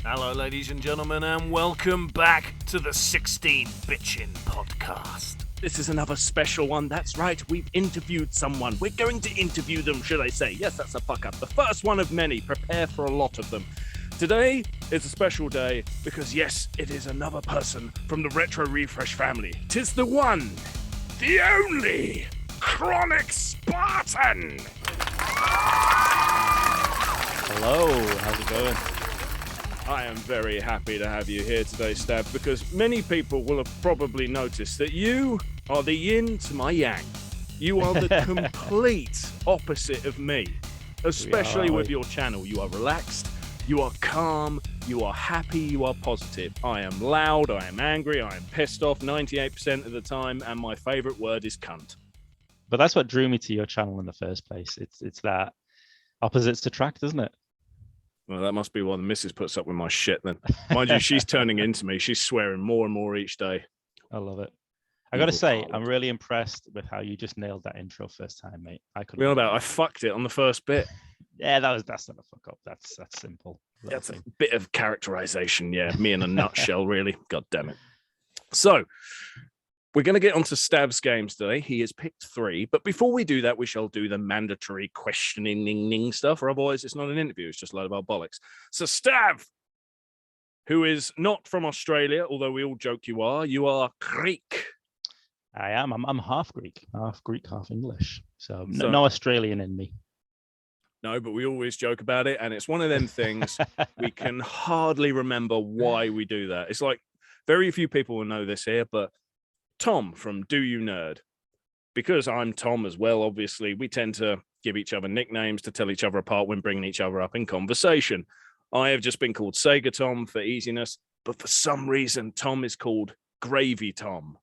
Hello, ladies and gentlemen, and welcome back to the 16 Bitchin' Podcast. This is another special one. That's right, we've interviewed someone. We're going to interview them, should I say. Yes, that's a fuck up. The first one of many. Prepare for a lot of them. Today is a special day because, yes, it is another person from the Retro Refresh family. 'Tis the one, the only, Chronik Spartan! Hello, how's it going? I am very happy to have you here today, Stav, because many people will have probably noticed that you are the yin to my yang. You are the complete opposite of me, especially with your channel. You are relaxed, you are calm, you are happy, you are positive. I am loud, I am angry, I am pissed off 98% of the time, and my favorite word is cunt. But that's what drew me to your channel in the first place. It's that opposites attract, isn't it? Well, that must be why the missus puts up with my shit then. Mind you, she's turning into me. She's swearing more and more each day. I love it. I got to say, I'm really impressed with how you just nailed that intro first time, mate. I fucked it on the first bit. Yeah, that's not a fuck up. That's simple. That's a bit of characterization, yeah. Me in a nutshell, really. God damn it. So, we're going to get onto Stav's games today. He has picked 3. But before we do that, we shall do the mandatory questioning stuff, or otherwise it's not an interview. It's just a load of our bollocks. So, Stav, who is not from Australia, although we all joke you are Greek. I am. I'm half Greek, half English. So no Australian in me. No, but we always joke about it. And it's one of them things we can hardly remember why we do that. It's like very few people will know this here, but Tom from Do You Nerd, because I'm Tom as well, obviously, we tend to give each other nicknames to tell each other apart when bringing each other up in conversation. I have just been called Sega Tom for easiness, but for some reason, Tom is called Gravy Tom.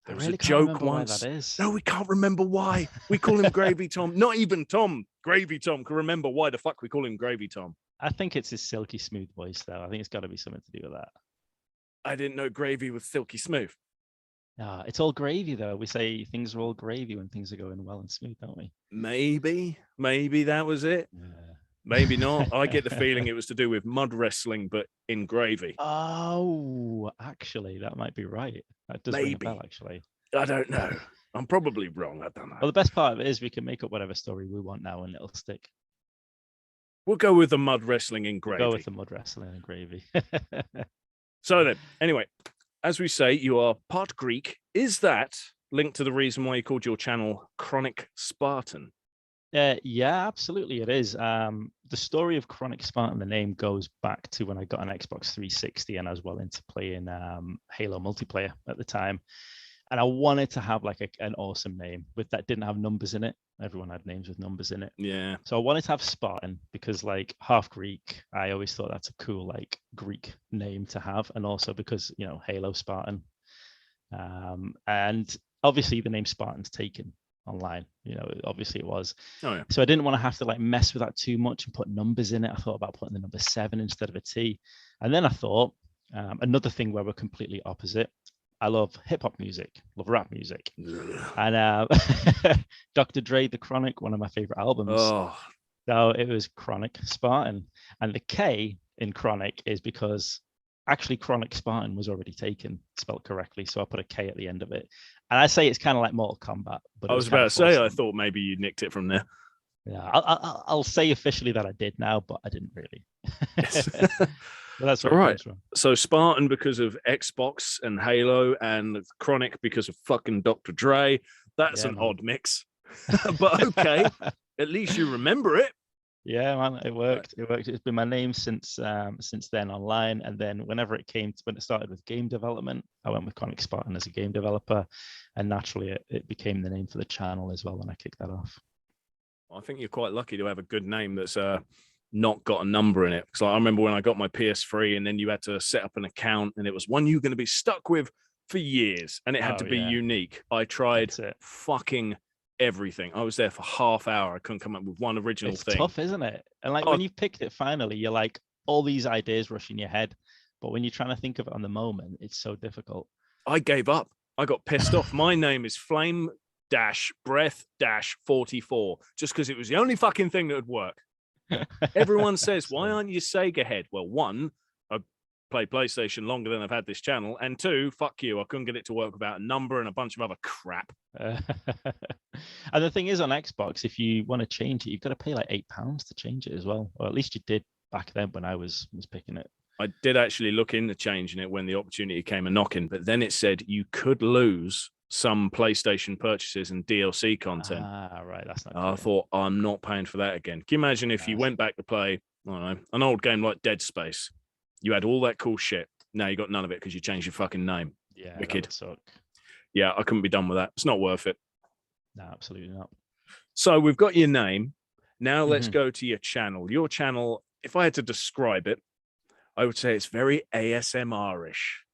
There was a joke once. That is. No, we can't remember why. We call him Gravy Tom. Not even Tom. Gravy Tom can remember why the fuck we call him Gravy Tom. I think it's his silky smooth voice, though. I think it's got to be something to do with that. I didn't know gravy was silky smooth. It's all gravy, though. We say things are all gravy when things are going well and smooth, don't we? Maybe that was it. Yeah. Maybe not. I get the feeling it was to do with mud wrestling, but in gravy. Oh, actually, that might be right. That does ring a bell, actually. I don't know. I'm probably wrong. I don't know. Well, the best part of it is we can make up whatever story we want now and it'll stick. We'll go with the mud wrestling in gravy. Go with the mud wrestling in gravy. So then, anyway, as we say, you are part Greek. Is that linked to the reason why you called your channel Chronik Spartan? Yeah, absolutely it is. The story of Chronik Spartan, the name goes back to when I got an Xbox 360 and I was well into playing Halo multiplayer at the time. And I wanted to have like an awesome name that didn't have numbers in it. Everyone had names with numbers in it. Yeah. So I wanted to have Spartan because like half Greek, I always thought that's a cool like Greek name to have. And also because, you know, Halo Spartan. And obviously the name Spartan's taken online, you know, obviously it was. Oh, yeah. So I didn't want to have to like mess with that too much and put numbers in it. I thought about putting the number 7 instead of a T. And then I thought another thing where we're completely opposite. I love hip hop music, love rap music. And Dr. Dre, The Chronik, one of my favorite albums. Oh. So it was Chronik Spartan. And the K in Chronik is because actually Chronik Spartan was already taken, spelled correctly. So I put a K at the end of it. And I say it's kind of like Mortal Kombat. But I was about to say, I thought maybe you nicked it from there. Yeah, I'll say officially that I did now, but I didn't really. Well, that's all right. So Spartan because of Xbox and Halo, and Chronik because of fucking Dr. Dre. That's an odd mix, but okay. At least you remember it. Yeah, man, it worked. It worked. It's been my name since then online, and then when it started with game development, I went with Chronik Spartan as a game developer, and naturally it became the name for the channel as well when I kicked that off. I think you're quite lucky to have a good name that's not got a number in it. Because I remember when I got my PS3 and then you had to set up an account and it was one you're going to be stuck with for years and it had to be unique. I tried fucking everything. I was there for half hour. I couldn't come up with one original thing. It's tough, isn't it? And like when you've picked it finally, you're like all these ideas rush in your head. But when you're trying to think of it on the moment, it's so difficult. I gave up. I got pissed off. My name is Flame-Breath-44 just because it was the only fucking thing that would work. Everyone says, why aren't you Sega Head? Well, one, I played PlayStation longer than I've had this channel, and 2, fuck you, I couldn't get it to work without a number and a bunch of other crap. And the thing is, on Xbox, if you want to change it, you've got to pay like £8 to change it as well, or at least you did back then when I was picking it. I did actually look into changing it when the opportunity came a knocking, but then it said you could lose some PlayStation purchases and DLC content. Right, that's not. I thought, I'm not paying for that again. Can you imagine if you went back to play, I don't know, an old game like Dead Space? You had all that cool shit. Now you got none of it because you changed your fucking name. Yeah, wicked. That would suck. Yeah, I couldn't be done with that. It's not worth it. No, absolutely not. So we've got your name. Now let's go to your channel. Your channel, if I had to describe it, I would say it's very ASMR-ish.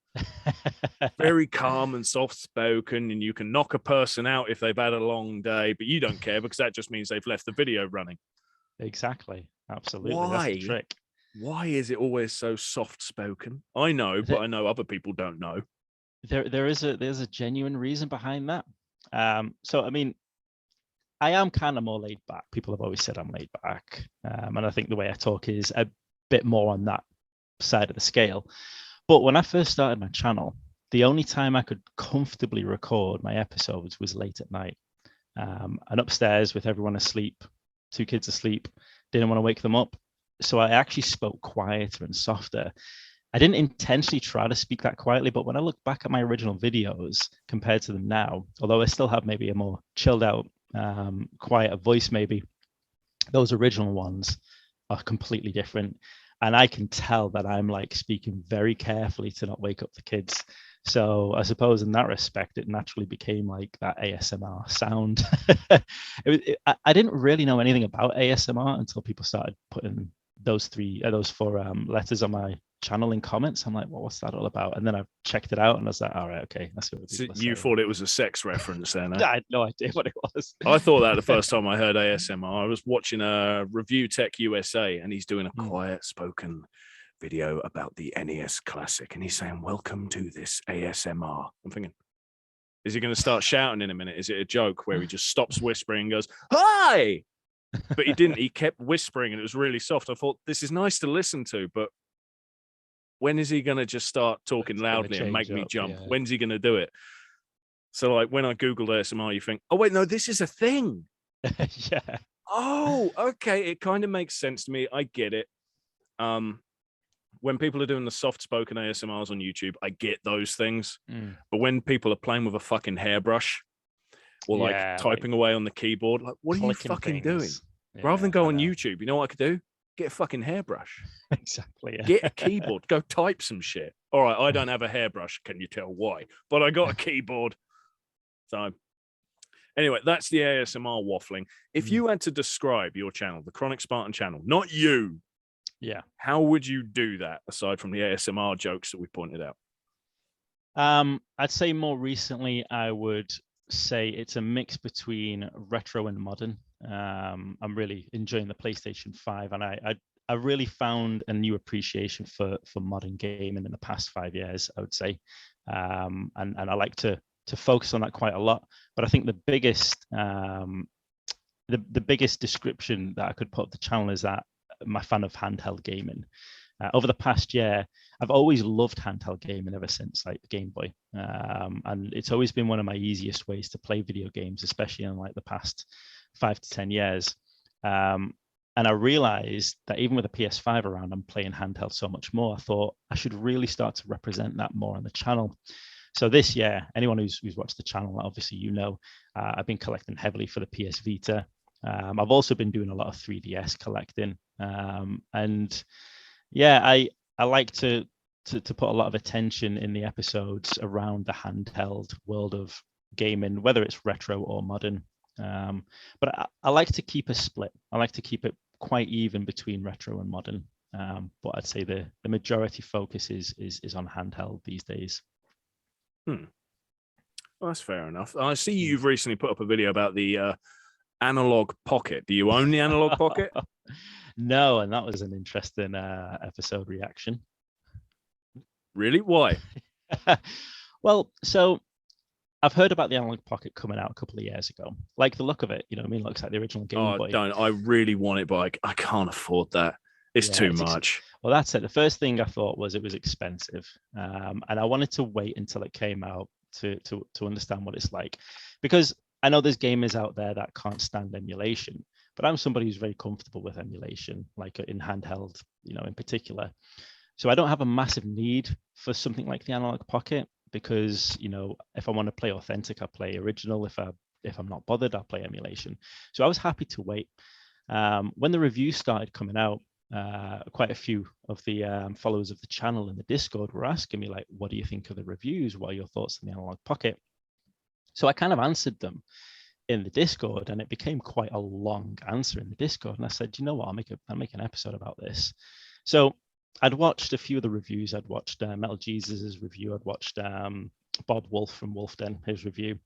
Very calm and soft-spoken, and you can knock a person out if they've had a long day, but you don't care because that just means they've left the video running. Exactly. Absolutely. Why? That's the trick. Why is it always so soft-spoken? I know, but I know other people don't know. There's a genuine reason behind that. So I mean, I am kind of more laid back. People have always said I'm laid back, and I think the way I talk is a bit more on that side of the scale. But when I first started my channel, the only time I could comfortably record my episodes was late at night, and upstairs with everyone asleep, 2 kids asleep, didn't want to wake them up. So I actually spoke quieter and softer. I didn't intentionally try to speak that quietly, but when I look back at my original videos compared to them now, although I still have maybe a more chilled out, quieter voice, maybe those original ones are completely different. And I can tell that I'm like speaking very carefully to not wake up the kids. So I suppose in that respect, it naturally became like that ASMR sound. I didn't really know anything about ASMR until people started putting those 4 letters on my channel in comments. I'm like, well, what's that all about? And then I checked it out and I was like, all right, okay, that's what so you thought it was a sex reference then? I had no idea what it was. I thought that the first time I heard ASMR. I was watching a Review Tech USA, and he's doing a quiet spoken video about the NES Classic, and he's saying, welcome to this ASMR. I'm thinking, is he going to start shouting in a minute? Is it a joke where he just stops whispering and goes, hi? But he didn't. He kept whispering, and it was really soft. I thought, this is nice to listen to, but when is he going to just start talking loudly and make me jump? Yeah. When's he going to do it? So, like, when I Googled ASMR, you think, oh, wait, no, this is a thing. Yeah. Oh, okay. It kind of makes sense to me. I get it. When people are doing the soft-spoken ASMRs on YouTube, I get those things. But when people are playing with a fucking hairbrush or like typing away on the keyboard, like, what are you fucking doing? Yeah, rather than go on YouTube, you know what I could do? Get a fucking hairbrush. Exactly. Yeah. Get a keyboard. Go type some shit. All right, I don't have a hairbrush. Can you tell why? But I got a keyboard. So anyway, that's the ASMR waffling. If you had to describe your channel, the Chronik Spartan channel, not you, how would you do that aside from the ASMR jokes that we pointed out? I'd say more recently, I would say it's a mix between retro and modern. I'm really enjoying the PlayStation 5, and I really found a new appreciation for modern gaming in the past 5 years, I would say. And I like to focus on that quite a lot. But I think the biggest the biggest description that I could put of the channel is that I'm a fan of handheld gaming. Over the past year, I've always loved handheld gaming ever since like the Game Boy. And it's always been one of my easiest ways to play video games, especially in like the past 5 to 10 years. And I realized that even with a PS5 around, I'm playing handheld so much more. I thought I should really start to represent that more on the channel. So this year, anyone who's watched the channel, obviously, I've been collecting heavily for the PS Vita. I've also been doing a lot of 3DS collecting. And yeah, I like to put a lot of attention in the episodes around the handheld world of gaming, whether it's retro or modern. But I like to keep a split. I like to keep it quite even between retro and modern. But I'd say the majority focus is on handheld these days. Well, that's fair enough. I see you've recently put up a video about the analog pocket. Do you own the analog pocket? No, and that was an interesting episode reaction. Really? Why? Well, so I've heard about the analog pocket coming out a couple of years ago. Like the look of it, you know what I mean? Looks like the original Game Boy. I really want it, but I can't afford that. It's Yeah, too much. well, that's it. The first thing I thought was it was expensive, and I wanted to wait until it came out to understand what it's like, because I know there's gamers out there that can't stand emulation, but I'm somebody who's very comfortable with emulation, like in handheld, in particular. So I don't have a massive need for something like the Analog Pocket because, if I want to play authentic, I play original. If I'm not bothered, I'll play emulation. So I was happy to wait. When the reviews started coming out, quite a few of the followers of the channel in the Discord were asking me, like, what do you think of the reviews? What are your thoughts on the Analog Pocket? So I kind of answered them in the Discord, and it became quite a long answer in the Discord. And I said, you know what, I'll make an episode about this. So I'd watched a few of the reviews. I'd watched Metal Jesus's review. I'd watched Bob Wolf from Wolfden, his review.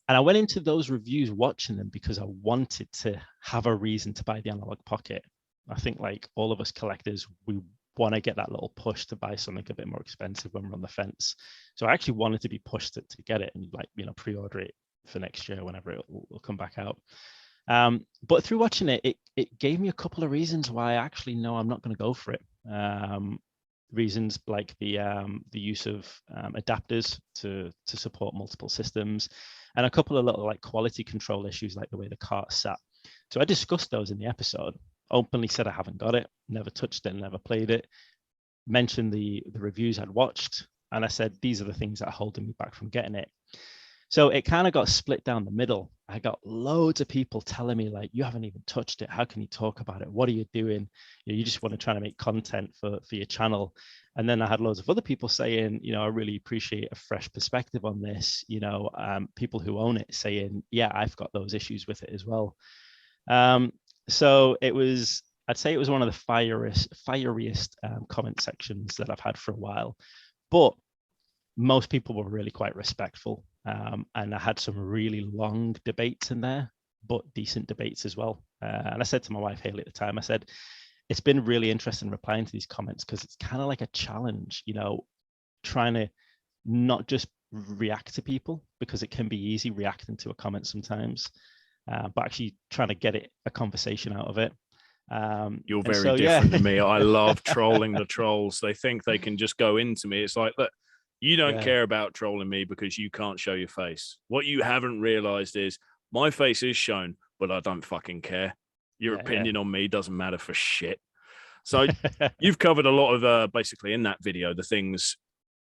And I went into those reviews watching them because I wanted to have a reason to buy the Analog Pocket. I think, like all of us collectors, we want to get that little push to buy something a bit more expensive when we're on the fence. So I actually wanted to be pushed to get it and pre-order it for next year whenever it will come back out. But through watching it, it gave me a couple of reasons why I actually know I'm not going to go for it. Reasons like the use of adapters to support multiple systems, and a couple of little like quality control issues, like the way the cart sat. So I discussed those in the episode. Openly said I haven't got it, never touched it, never played it. Mentioned the reviews I'd watched, and I said these are the things that are holding me back from getting it. So it kind of got split down the middle. I got loads of people telling me, like, you haven't even touched it. How can you talk about it? What are you doing? You just want to try to make content for your channel. And then I had loads of other people saying, I really appreciate a fresh perspective on this. People who own it saying, yeah, I've got those issues with it as well. So I'd say it was one of the fieriest comment sections that I've had for a while. But most people were really quite respectful. And I had some really long debates in there, but decent debates as well. And I said to my wife, Haley, at the time, I said, it's been really interesting replying to these comments because it's kind of like a challenge, trying to not just react to people, because it can be easy reacting to a comment sometimes, but actually trying to get a conversation out of it. You're very different to me. I love trolling the trolls. They think they can just go into me. It's like, look, you don't care about trolling me because you can't show your face. What you haven't realized is my face is shown, but I don't fucking care. Your opinion on me doesn't matter for shit. So you've covered a lot of basically in that video, the things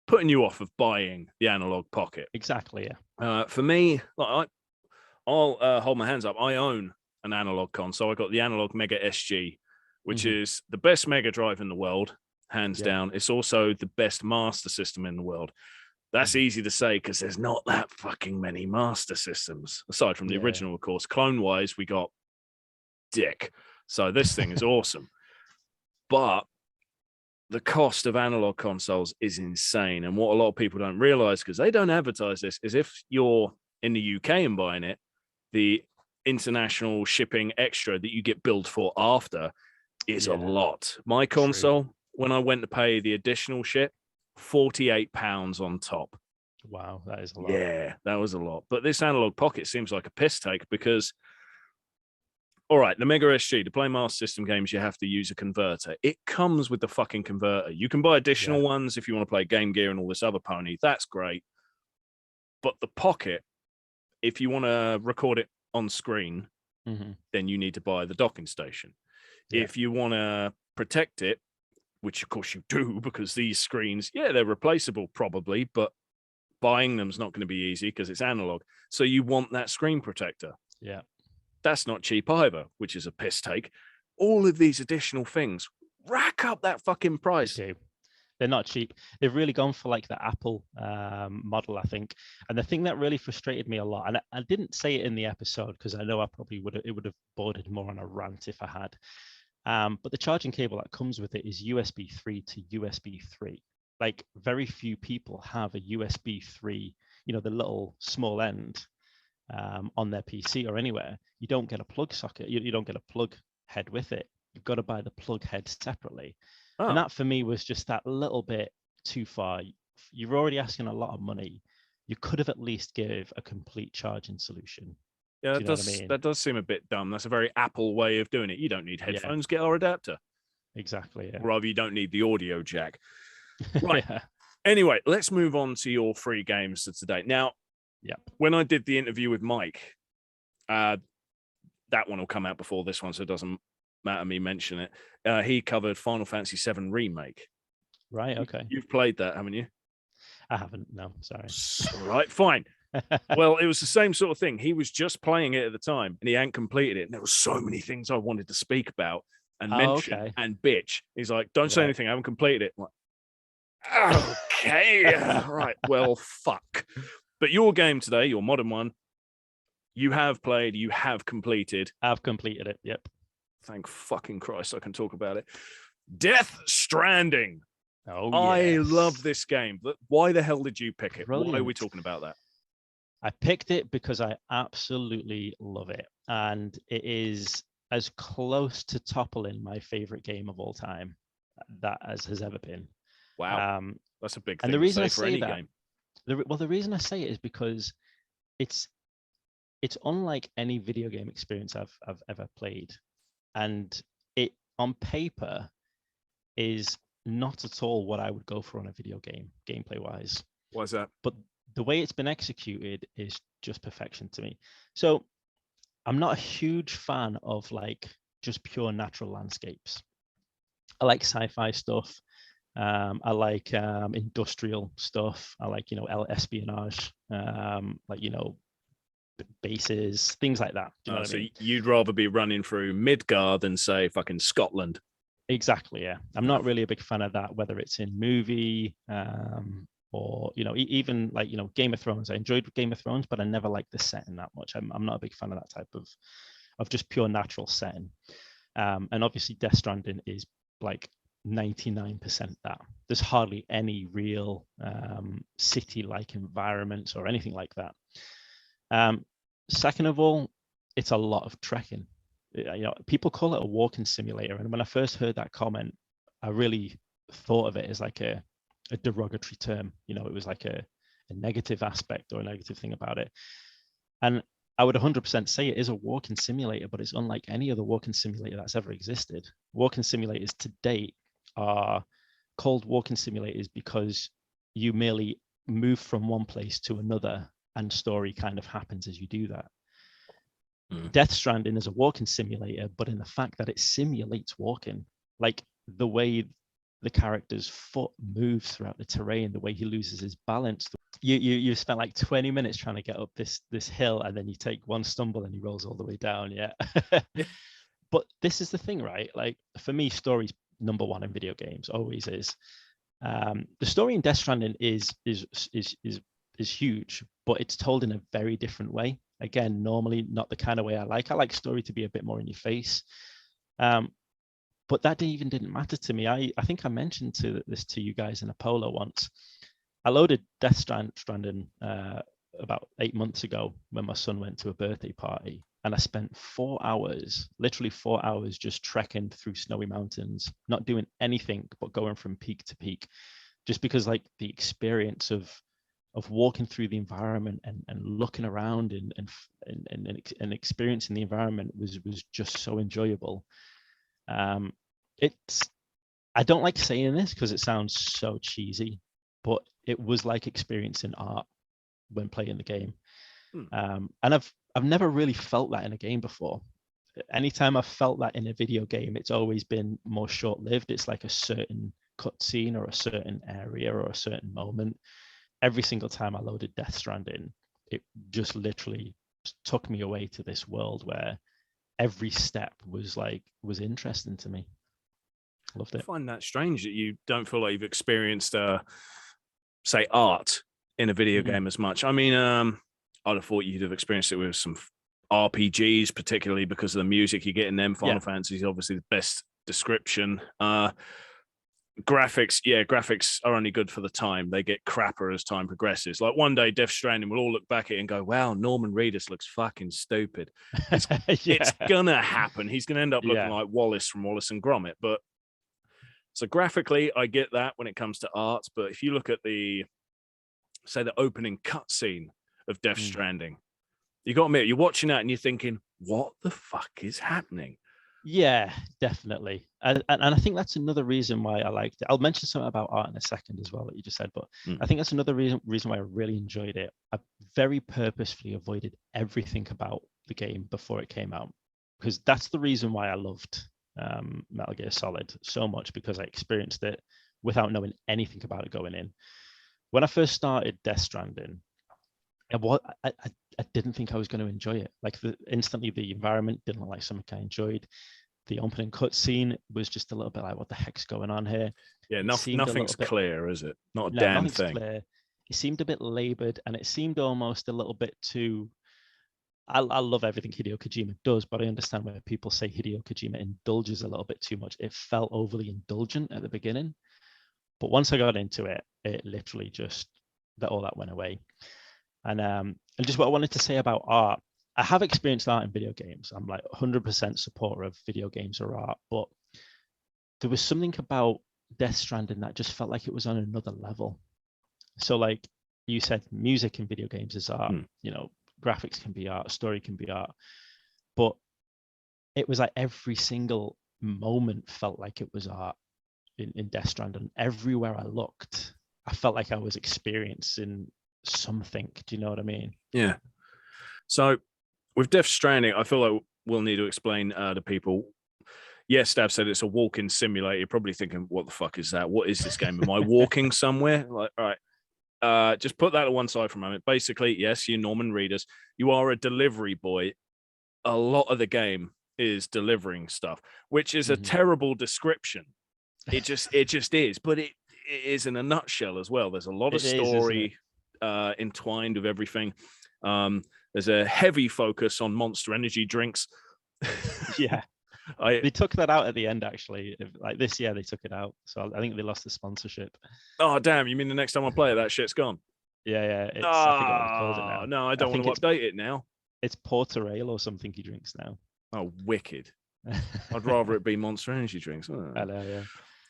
putting you off of buying the Analog Pocket. Exactly, yeah. For me, I'll hold my hands up. I own an analog console. I got the Analog Mega SG, which is the best Mega Drive in the world. Hands down. It's also the best master system in the world. That's easy to say because there's not that fucking many master systems, aside from the original, of course. Clone-wise, we got dick. So this thing is awesome. But the cost of analog consoles is insane. And what a lot of people don't realize, because they don't advertise this, is if you're in the UK and buying it, the international shipping extra that you get billed for after is a lot. My console, when I went to pay the additional shit, £48 on top. Wow, that is a lot. Yeah, that was a lot. But this Analog Pocket seems like a piss take because, all right, the Mega SG, to play Master System games, you have to use a converter. It comes with the fucking converter. You can buy additional ones if you want to play Game Gear and all this other pony. That's great. But the Pocket, if you want to record it on screen, then you need to buy the docking station. If you want to protect it, which of course you do, because these screens, they're replaceable probably, but buying them is not going to be easy because it's analog. So you want that screen protector. Yeah. That's not cheap either, which is a piss take. All of these additional things rack up that fucking price. They're not cheap. They've really gone for like the Apple model, I think. And the thing that really frustrated me a lot, and I didn't say it in the episode because I know I probably would have bordered more on a rant if I had. But the charging cable that comes with it is USB 3 to USB 3. Like very few people have a USB 3, the little small end on their PC or anywhere. You don't get a plug socket. You don't get a plug head with it. You've got to buy the plug head separately. Oh. And that for me was just that little bit too far. You're already asking a lot of money. You could have at least give a complete charging solution. Yeah, that does seem a bit dumb. That's a very Apple way of doing it. You don't need headphones. Get our adapter. Exactly. Yeah. or rather, you don't need the audio jack. Right. Yeah. Anyway, let's move on to your 3 games for today. Now, when I did the interview with Mike, that one will come out before this one, so it doesn't matter me mention it. He covered Final Fantasy VII Remake. Right. Okay. You've played that, haven't you? I haven't. No, sorry. All right, fine. Well, it was the same sort of thing. He was just playing it at the time, and he hadn't completed it. And there were so many things I wanted to speak about and mention and bitch. He's like, "Don't say anything. I haven't completed it." I'm like, okay, right. Well, fuck. But your game today, your modern one, you have played, you have completed. I've completed it. Yep. Thank fucking Christ, I can talk about it. Death Stranding. Oh, I yes. love this game. But why the hell did you pick it? Brilliant. Why are we talking about that? I picked it because I absolutely love it. And it is as close to toppling my favorite game of all time that as has ever been. Wow. That's a big thing and the reason to I say for say any that, game. The reason I say it is because it's unlike any video game experience I've ever played. And it, on paper, is not at all what I would go for on a video game, gameplay-wise. Why is that? But the way it's been executed is just perfection to me. So I'm not a huge fan of like just pure natural landscapes. I like sci-fi stuff. I like industrial stuff. I like, espionage, like, bases, things like that. Do you know what I mean? You'd rather be running through Midgard than say fucking Scotland. Exactly. Yeah. I'm not really a big fan of that, whether it's in movie, or even like Game of Thrones. I enjoyed Game of Thrones, but I never liked the setting that much. I'm not a big fan of that type of just pure natural setting. And obviously Death Stranding is like 99% that. There's hardly any real city-like environments or anything like that. Second of all, it's a lot of trekking. People call it a walking simulator, and when I first heard that comment, I really thought of it as like a derogatory term. It was like a negative aspect or a negative thing about it. And I would 100% say it is a walking simulator, but it's unlike any other walking simulator that's ever existed. Walking simulators to date are called walking simulators because you merely move from one place to another, and story kind of happens as you do that. Death Stranding is a walking simulator, but in the fact that it simulates walking, like the way the character's foot moves throughout the terrain, the way he loses his balance. You spent like 20 minutes trying to get up this hill, and then you take one stumble and he rolls all the way down. Yeah. But this is the thing, right? Like for me, story's number one in video games, always is. The story in Death Stranding is huge, but it's told in a very different way. Again, normally not the kind of way I like. I like story to be a bit more in your face. But that even didn't matter to me. I think I mentioned this to you guys in a polo once. I loaded Death Stranding about 8 months ago when my son went to a birthday party, and I spent 4 hours, literally 4 hours, just trekking through snowy mountains, not doing anything but going from peak to peak, just because like the experience of walking through the environment and looking around and experiencing the environment was just so enjoyable. I don't like saying this because it sounds so cheesy, but it was like experiencing art when playing the game. And I've never really felt that in a game before. Anytime I've felt that in a video game, it's always been more short-lived. It's like a certain cutscene or a certain area or a certain moment. Every single time I loaded Death Stranding, it just literally took me away to this world where every step was interesting to me. Loved it. I find that strange that you don't feel like you've experienced, say, art in a video game as much. I mean, I'd have thought you'd have experienced it with some RPGs, particularly because of the music you get in them. Final Fantasy is obviously the best description. Graphics are only good for the time. They get crapper as time progresses. Like one day, Death Stranding, we'll all look back at it and go, wow, Norman Reedus looks fucking stupid. It's gonna happen. He's gonna end up looking like Wallace from Wallace and Gromit. But so graphically, I get that when it comes to art. But if you look at the opening cutscene of Death Stranding, you got to admit, you're watching that and you're thinking, what the fuck is happening? Yeah, definitely. And I think that's another reason why I liked it. I'll mention something about art in a second as well that you just said, but I think that's another reason why I really enjoyed it. I very purposefully avoided everything about the game before it came out, because that's the reason why I loved Metal Gear Solid so much, because I experienced it without knowing anything about it going in. When I first started Death Stranding, I didn't think I was going to enjoy it. Like instantly, the environment didn't look like something I enjoyed. The opening cutscene was just a little bit like, what the heck's going on here? Yeah, It nothing's clear, is it? Not a damn nothing's thing. clear. It seemed a bit labored, and it seemed almost a little bit too. I love everything Hideo Kojima does, but I understand where people say Hideo Kojima indulges a little bit too much. It felt overly indulgent at the beginning, but once I got into it, it literally just all that went away. And just what I wanted to say about art, I have experienced art in video games. I'm like 100% supporter of video games or art, but there was something about Death Stranding that just felt like it was on another level. So like you said, music in video games is art, you know, graphics can be art, story can be art, but it was like every single moment felt like it was art in Death Stranding. Everywhere I looked, I felt like I was experiencing something. Do you know what I mean? Yeah. So with Death Stranding, I feel like we'll need to explain to people. Yes, Stav said it's a walking simulator. You're probably thinking, what the fuck is that? What is this game? Am I walking somewhere? Like, all right. Just put that to one side for a moment. Basically, yes, you Norman readers, you are a delivery boy. A lot of the game is delivering stuff, which is a terrible description. It just is, but it is in a nutshell as well. There's a lot of story entwined with everything. There's a heavy focus on Monster Energy drinks. Yeah. They took that out at the end, actually. Like this year, they took it out. So I think they lost the sponsorship. Oh, damn. You mean the next time I play it, that shit's gone? Yeah. I forgot what they called it now. No, I don't want to update it now. It's Porter Ale or something he drinks now. Oh, wicked. I'd rather it be Monster Energy drinks. Oh. I know, yeah.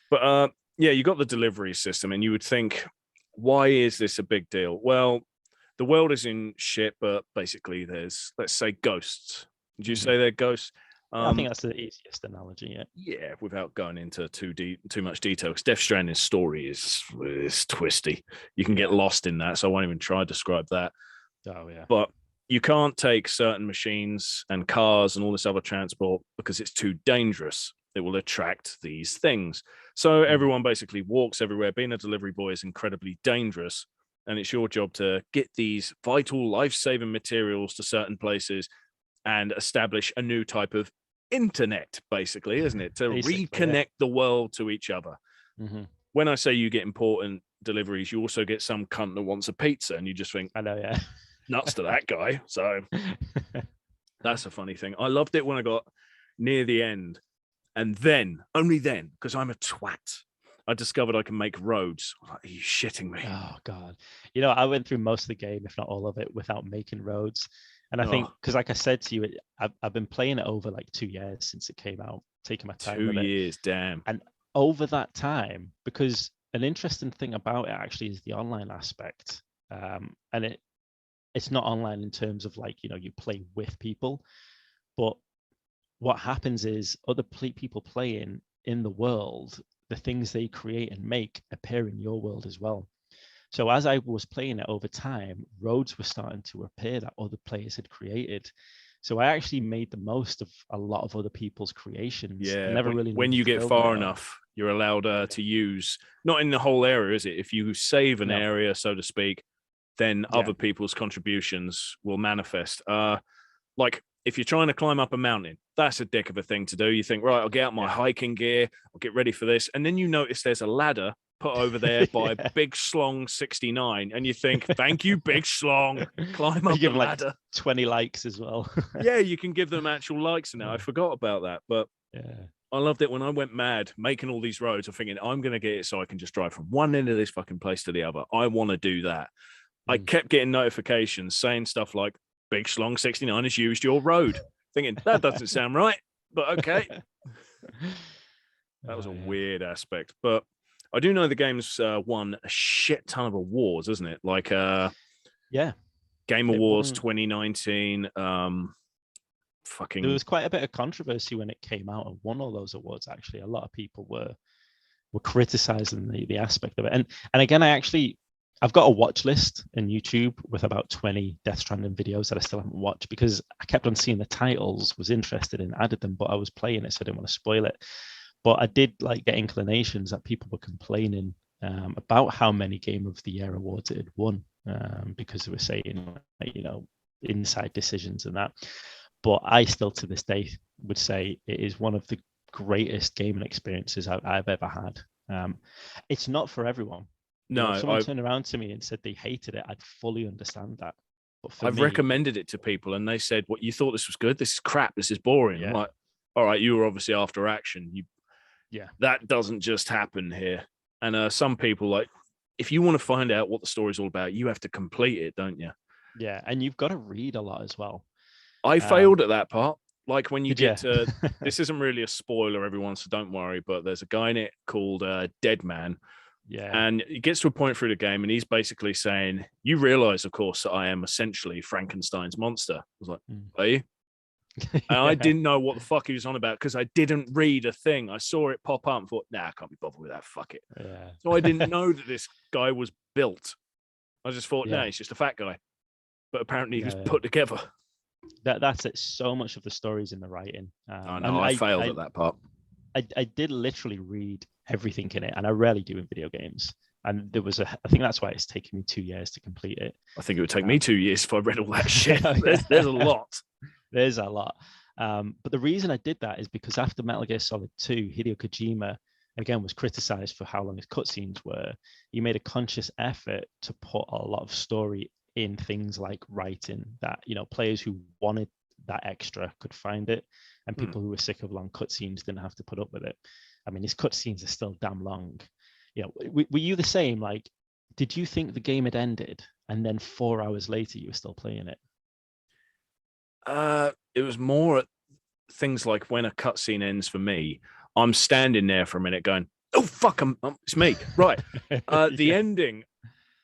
But yeah, you got the delivery system, and you would think, why is this a big deal? Well, the world is in shit, but basically there's, let's say, ghosts. Did you say they're ghosts? I think that's the easiest analogy. Yeah, without going into too much detail, because Death Stranding's story is twisty. You can get lost in that, so I won't even try to describe that. Oh yeah. But you can't take certain machines and cars and all this other transport because it's too dangerous. It will attract these things. So everyone basically walks everywhere. Being a delivery boy is incredibly dangerous, and it's your job to get these vital, life-saving materials to certain places and establish a new type of internet, basically, isn't it? To reconnect the world to each other. When I say you get important deliveries, you also get some cunt that wants a pizza, and you just think, I know, yeah, nuts to that guy. So that's a funny thing. I loved it when I got near the end, and then, only then, because I'm a twat, I discovered I can make roads. Like, are you shitting me? Oh God. You know, I went through most of the game, if not all of it, without making roads. And I think, because like I said to you, I've been playing it over like 2 years since it came out, taking my time with it. 2 years, damn. And over that time, because an interesting thing about it actually is the online aspect. And it's not online in terms of like, you know, you play with people, but what happens is other people playing in the world, the things they create and make appear in your world as well. So as I was playing it over time, roads were starting to appear that other players had created. So I actually made the most of a lot of other people's creations. Yeah, I never really when you get far enough, you're allowed to use, not in the whole area, is it? If you save an area, so to speak, then other people's contributions will manifest. Like if you're trying to climb up a mountain, that's a dick of a thing to do. You think, right, I'll get out my hiking gear, I'll get ready for this. And then you notice there's a ladder put over there by Big Schlong 69, and you think, thank you, Big Schlong, climb up the ladder. Like 20 likes as well. Yeah, you can give them actual likes now. I forgot about that, but I loved it when I went mad making all these roads. I'm thinking, I'm going to get it so I can just drive from one end of this fucking place to the other. I want to do that. I kept getting notifications saying stuff like, Big Schlong 69 has used your road. Thinking, that doesn't sound right, but okay. That was a weird aspect, but I do know the game's won a shit ton of awards, isn't it? Like, Game Awards 2019. fucking. There was quite a bit of controversy when it came out and won all those awards. Actually, a lot of people were criticizing the aspect of it. And again, I've got a watch list in YouTube with about 20 Death Stranding videos that I still haven't watched because I kept on seeing the titles, was interested in, added them, but I was playing it, so I didn't want to spoil it. But I did like get inclinations that people were complaining about how many Game of the Year awards it had won because they were saying, you know, inside decisions and that. But I still, to this day, would say it is one of the greatest gaming experiences I've ever had. It's not for everyone. No, you know, if someone turned around to me and said they hated it, I'd fully understand that. But for I've me, recommended it to people, and they said, "What, you thought this was good? This is crap. This is boring." Yeah. I'm like, all right, you were obviously after action. Yeah, That doesn't just happen here. And some people, like, if you want to find out what the story's all about, you have to complete it, don't you? yeah, and you've got to read a lot as well. I failed at that part. Like when you Did get you? to this isn't really a spoiler, everyone, so don't worry. But there's a guy in it called Dead Man, Yeah, and he gets to a point through the game, and he's basically saying, "You realize, of course, that I am essentially Frankenstein's monster." I was like, "Are you?" And I didn't know what the fuck he was on about because I didn't read a thing. I saw it pop up and thought, nah, I can't be bothered with that. Fuck it. Yeah. So I didn't know that this guy was built. I just thought, no, Yeah. he's just a fat guy. But apparently he was Yeah. put together. That's it. So much of the story's in the writing. I know, I failed at that part. I did literally read everything in it, and I rarely do in video games. And there was I think that's why it's taken me 2 years to complete it. I think it would take me 2 years if I read all that shit. Oh, yeah. There's a lot. There's a lot. But the reason I did that is because after Metal Gear Solid 2, Hideo Kojima, again, was criticized for how long his cutscenes were. He made a conscious effort to put a lot of story in things like writing that, you know, players who wanted that extra could find it, and people who were sick of long cutscenes didn't have to put up with it. I mean, his cutscenes are still damn long. You know, were you the same? Like, did you think the game had ended and then 4 hours later you were still playing it? It was more things like when a cutscene ends for me, I'm standing there for a minute going, oh, fuck, it's me. Right. The ending,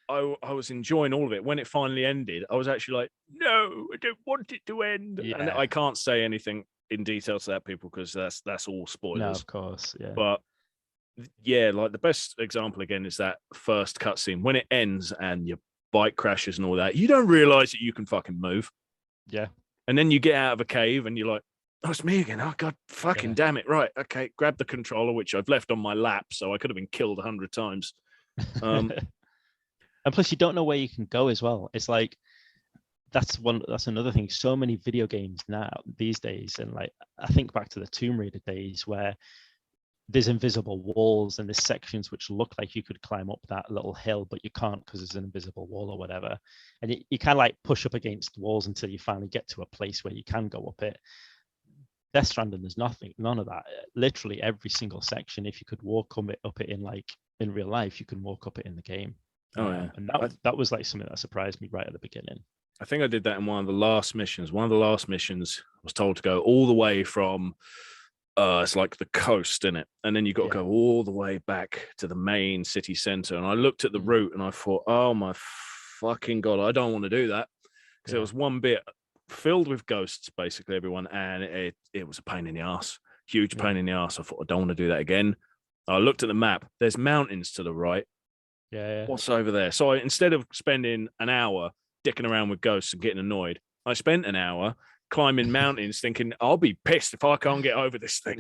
I was enjoying all of it. When it finally ended, I was actually like, no, I don't want it to end. Yeah. And I can't say anything in detail to that, people, because that's all spoilers. No, of course, yeah. But yeah, like the best example again is that first cutscene. When it ends and your bike crashes and all that, you don't realize that you can fucking move. Yeah. And then you get out of a cave and you're like, oh, it's me again. Oh, God, fucking damn it. Right. Okay. Grab the controller, which I've left on my lap. So I could have been killed 100 times. And plus, you don't know where you can go as well. It's like, that's another thing. So many video games now these days. And like, I think back to the Tomb Raider days where there's invisible walls and there's sections which look like you could climb up that little hill, but you can't because there's an invisible wall or whatever. And you kind of like push up against walls until you finally get to a place where you can go up it. Death Stranding, there's none of that. Literally every single section, if you could walk up it in like in real life, you can walk up it in the game. Oh, yeah. And that was like something that surprised me right at the beginning. I think I did that in one of the last missions. One of the last missions, I was told to go all the way from it's like the coast, in it, and then you got to go all the way back to the main city center. And I looked at the route and I thought, oh my fucking God, I don't want to do that, because there was one bit filled with ghosts, basically everyone, and it was a pain in the ass, huge pain in the ass. I thought, I don't want to do that again. I looked at the map. There's mountains to the right. What's over there? So instead of spending an hour dicking around with ghosts and getting annoyed, I spent an hour climbing mountains thinking, I'll be pissed if I can't get over this thing.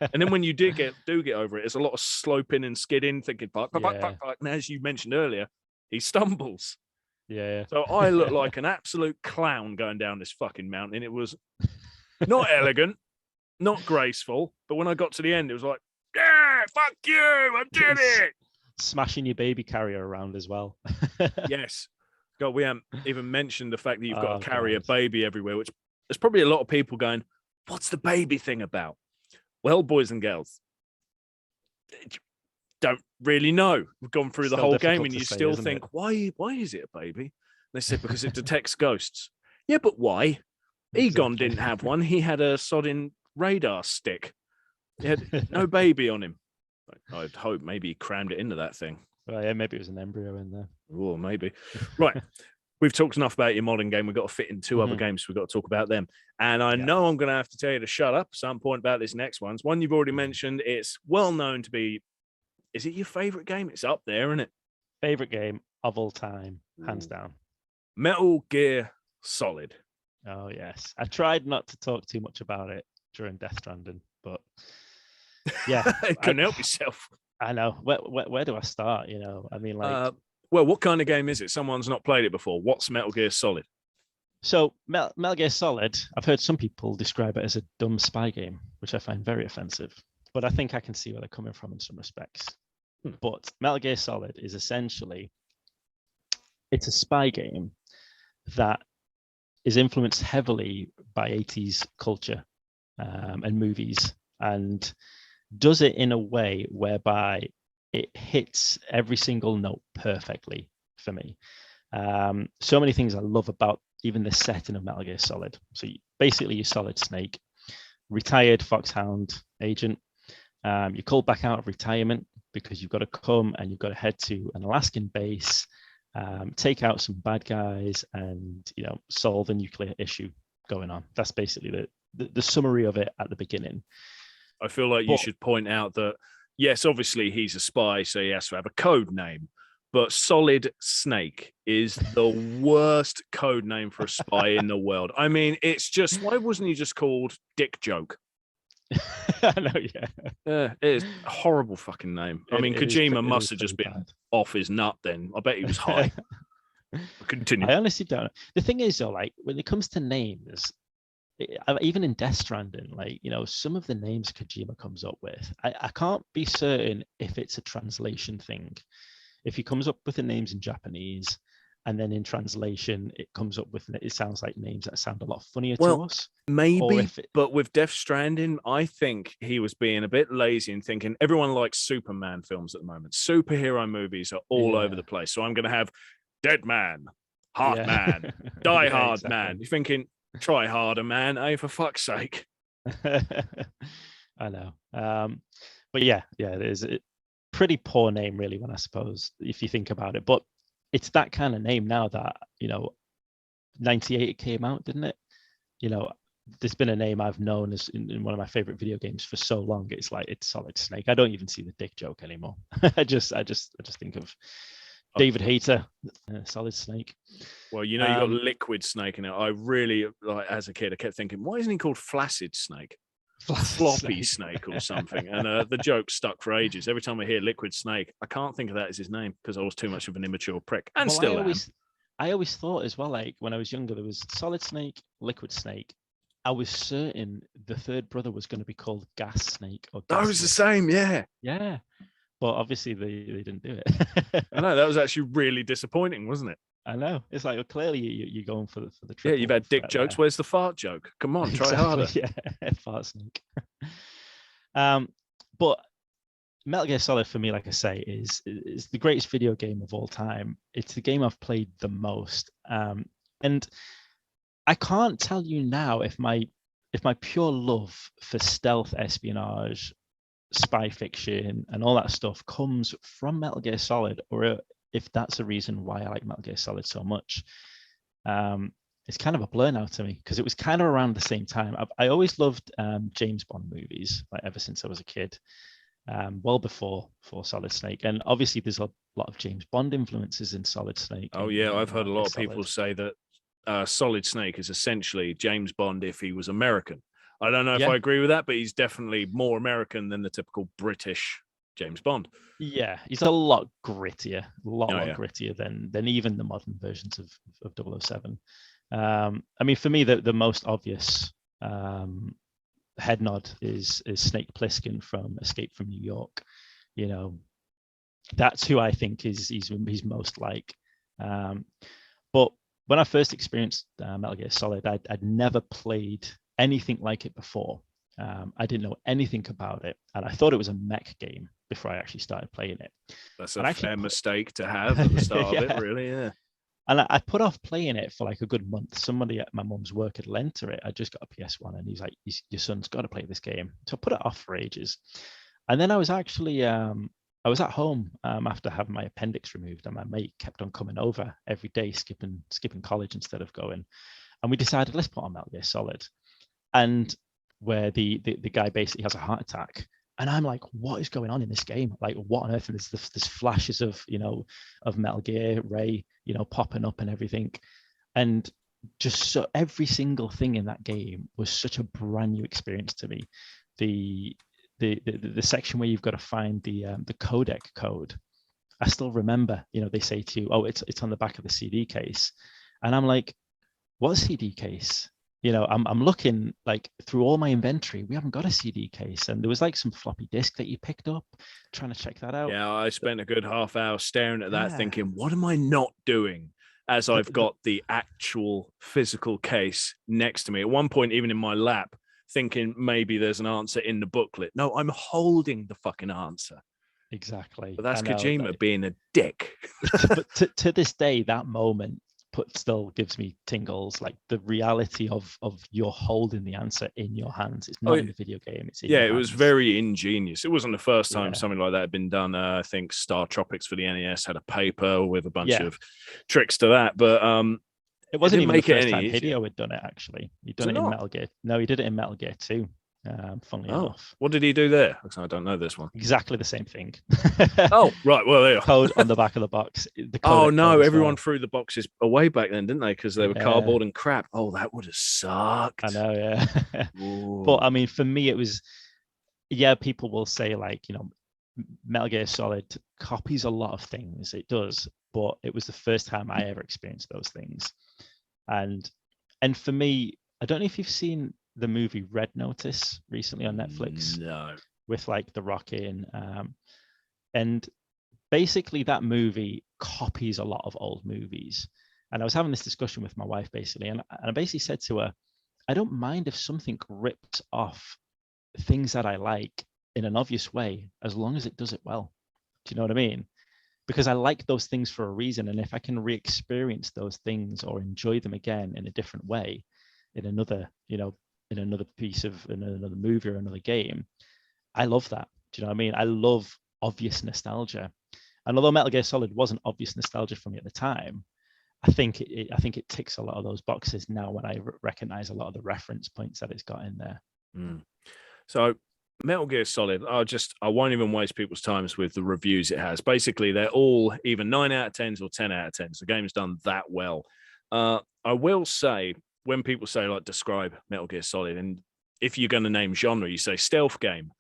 And then when you do get over it, there's a lot of sloping and skidding, thinking, fuck. And as you mentioned earlier, he stumbles. Yeah. So I look like an absolute clown going down this fucking mountain. It was not elegant, not graceful, but when I got to the end, it was like, yeah, fuck you, I did it. Smashing your baby carrier around as well. Yes. God, we haven't even mentioned the fact that you've got to carry a baby everywhere, which there's probably a lot of people going, what's the baby thing about? Well, boys and girls, don't really know. We've gone through the whole game and you still think, why is it a baby? They said, because it detects ghosts. Yeah, but why? Egon didn't have one. He had a sodding radar stick. He had no baby on him. I'd hope maybe he crammed it into that thing. Well, yeah, maybe it was an embryo in there. Oh, maybe. Right. we've talked enough about your modern game. We've got to fit in two other Mhm. games. We've got to talk about them. And I Yeah. know I'm going to have to tell you to shut up at some point about this next one. It's one you've already Mhm. mentioned. It's well known to be, is it your favorite game? It's up there, isn't it? Favorite game of all time, hands Ooh. down. Metal Gear Solid. Oh yes, I tried not to talk too much about it during Death Stranding, but yeah, Couldn't help yourself. I know. Where do I start? You know, I mean, like, Well, what kind of game is it? Someone's not played it before. What's Metal Gear Solid? so Metal Gear Solid. I've heard some people describe it as a dumb spy game, which I find very offensive. But I think I can see where they're coming from in some respects. But Metal Gear Solid is essentially it's a spy game that is influenced heavily by 80s culture and movies, and does it in a way whereby it hits every single note perfectly for me. So many things I love about even the setting of Metal Gear Solid. So basically, you're Solid Snake, retired Foxhound agent. You're called back out of retirement because you've got to come and you've got to head to an Alaskan base, take out some bad guys, and solve a nuclear issue going on. That's basically the summary of it at the beginning. I feel like you should point out that, yes, obviously he's a spy, so he has to have a code name. But Solid Snake is the worst code name for a spy in the world. I mean, it's just, why wasn't he just called Dick Joke? I know, yeah. It is a horrible fucking name. I mean, Kojima must have just been off his nut then. I bet he was high. Continue. I honestly don't know. The thing is, though, like, when it comes to names, even in Death Stranding, like, some of the names Kojima comes up with, I can't be certain if it's a translation thing. If he comes up with the names in Japanese, and then in translation, it comes up with, it sounds like names that sound a lot funnier to us. Maybe, but with Death Stranding, I think he was being a bit lazy and thinking everyone likes Superman films at the moment. Superhero movies are all over the place. So I'm going to have Dead Man, Heart Man, Die Hard Man. You're thinking, try harder, man, for fuck's sake. I know. But yeah, it is a pretty poor name, really, when I suppose, if you think about it. But it's that kind of name now that, 98 it came out, didn't it? There's been a name I've known as in one of my favorite video games for so long. It's like, it's Solid Snake. I don't even see the Dick Joke anymore. I just think of David Hayter, Solid Snake. Well, you got Liquid Snake in it. I really, like, as a kid, I kept thinking, why isn't he called Flaccid Snake? Floppy Snake or something. And the joke stuck for ages. Every time I hear Liquid Snake, I can't think of that as his name because I was too much of an immature prick. And I always thought as well, like, when I was younger, there was Solid Snake, Liquid Snake. I was certain the third brother was going to be called Gas Snake. That was the same, yeah. Yeah. But obviously they didn't do it. I know, that was actually really disappointing, wasn't it? I know. It's like, well, clearly you're going for the triple. Yeah, you've had dick jokes. Where's the fart joke? Come on, try harder. Yeah, Fart Snake. But Metal Gear Solid, for me, like I say, is the greatest video game of all time. It's the game I've played the most. And I can't tell you now if my pure love for stealth, espionage, spy fiction, and all that stuff comes from Metal Gear Solid, or if that's a reason why I like Metal Gear Solid so much. It's kind of a blur now to me, because it was kind of around the same time. I always loved James Bond movies, like, ever since I was a kid, well before Solid Snake. And obviously there's a lot of James Bond influences in Solid Snake. Oh yeah, I've heard a lot of people say that Solid Snake is essentially James Bond if he was American. I don't know if I agree with that, but he's definitely more American than the typical British James Bond. Yeah, he's a lot grittier, grittier than even the modern versions of 007. I mean, for me, the most obvious head nod is Snake Plissken from Escape from New York. That's who I think he's most like. But when I first experienced Metal Gear Solid, I'd never played anything like it before. I didn't know anything about it, and I thought it was a mech game before I actually started playing it. That's a fair mistake to have at the start of it, really, yeah. And I put off playing it for like a good month. Somebody at my mum's work had lent her it. I just got a PS1, and he's like, your son's got to play this game. So I put it off for ages. And then I was actually I was at home after having my appendix removed, and my mate kept on coming over every day, skipping college instead of going. And we decided, let's put on Metal Gear Solid. And where the guy basically has a heart attack. And I'm like, what is going on in this game? Like, what on earth? And there's flashes of, of Metal Gear, Ray, popping up and everything. And just so every single thing in that game was such a brand new experience to me. The section where you've got to find the codec code. I still remember, they say to you, oh, it's on the back of the CD case. And I'm like, what CD case? I'm looking like through all my inventory. We haven't got a CD case. And there was like some floppy disk that you picked up, trying to check that out. Yeah, I spent a good half hour staring at that thinking, what am I not doing? As I've got the actual physical case next to me. At one point, even in my lap, thinking maybe there's an answer in the booklet. No, I'm holding the fucking answer. Exactly. But that's Kojima being a dick. But to this day, that moment still gives me tingles. Like the reality of you're holding the answer in your hands. It's not in the video game. It's in your hands. It was very ingenious. It wasn't the first time something like that had been done. I think Star Tropics for the NES had a paper with a bunch of tricks to that, but it wasn't even the first time Hideo had done it. Actually, he'd done it in Metal Gear. No, he did it in Metal Gear 2. Funnily enough. What did he do there? Because I don't know this one. Exactly the same thing. Oh, right. Well, there you are. Code on the back of the box. Oh, no. Everyone threw the boxes away back then, didn't they? Because they were cardboard and crap. Oh, that would have sucked. I know, yeah. But I mean, for me, it was, people will say like, Metal Gear Solid copies a lot of things. It does. But it was the first time I ever experienced those things. And for me, I don't know if you've seen the movie Red Notice recently on Netflix. No. With like The Rock in. And basically that movie copies a lot of old movies. And I was having this discussion with my wife basically, and I basically said to her, I don't mind if something rips off things that I like in an obvious way, as long as it does it well. Do you know what I mean? Because I like those things for a reason. And if I can re-experience those things or enjoy them again in a different way, in another, in another piece of in another movie or another game, I love that. Do you know what I mean? I love obvious nostalgia. And although Metal Gear Solid wasn't obvious nostalgia for me at the time, I think it ticks a lot of those boxes now when I recognize a lot of the reference points that it's got in there. So Metal Gear Solid, I won't even waste people's times with the reviews it has. Basically, they're all either 9 out of 10s or 10 out of 10s. The game's done that well. I will say, when people say, like, describe Metal Gear Solid, and if you're going to name genre, you say stealth game.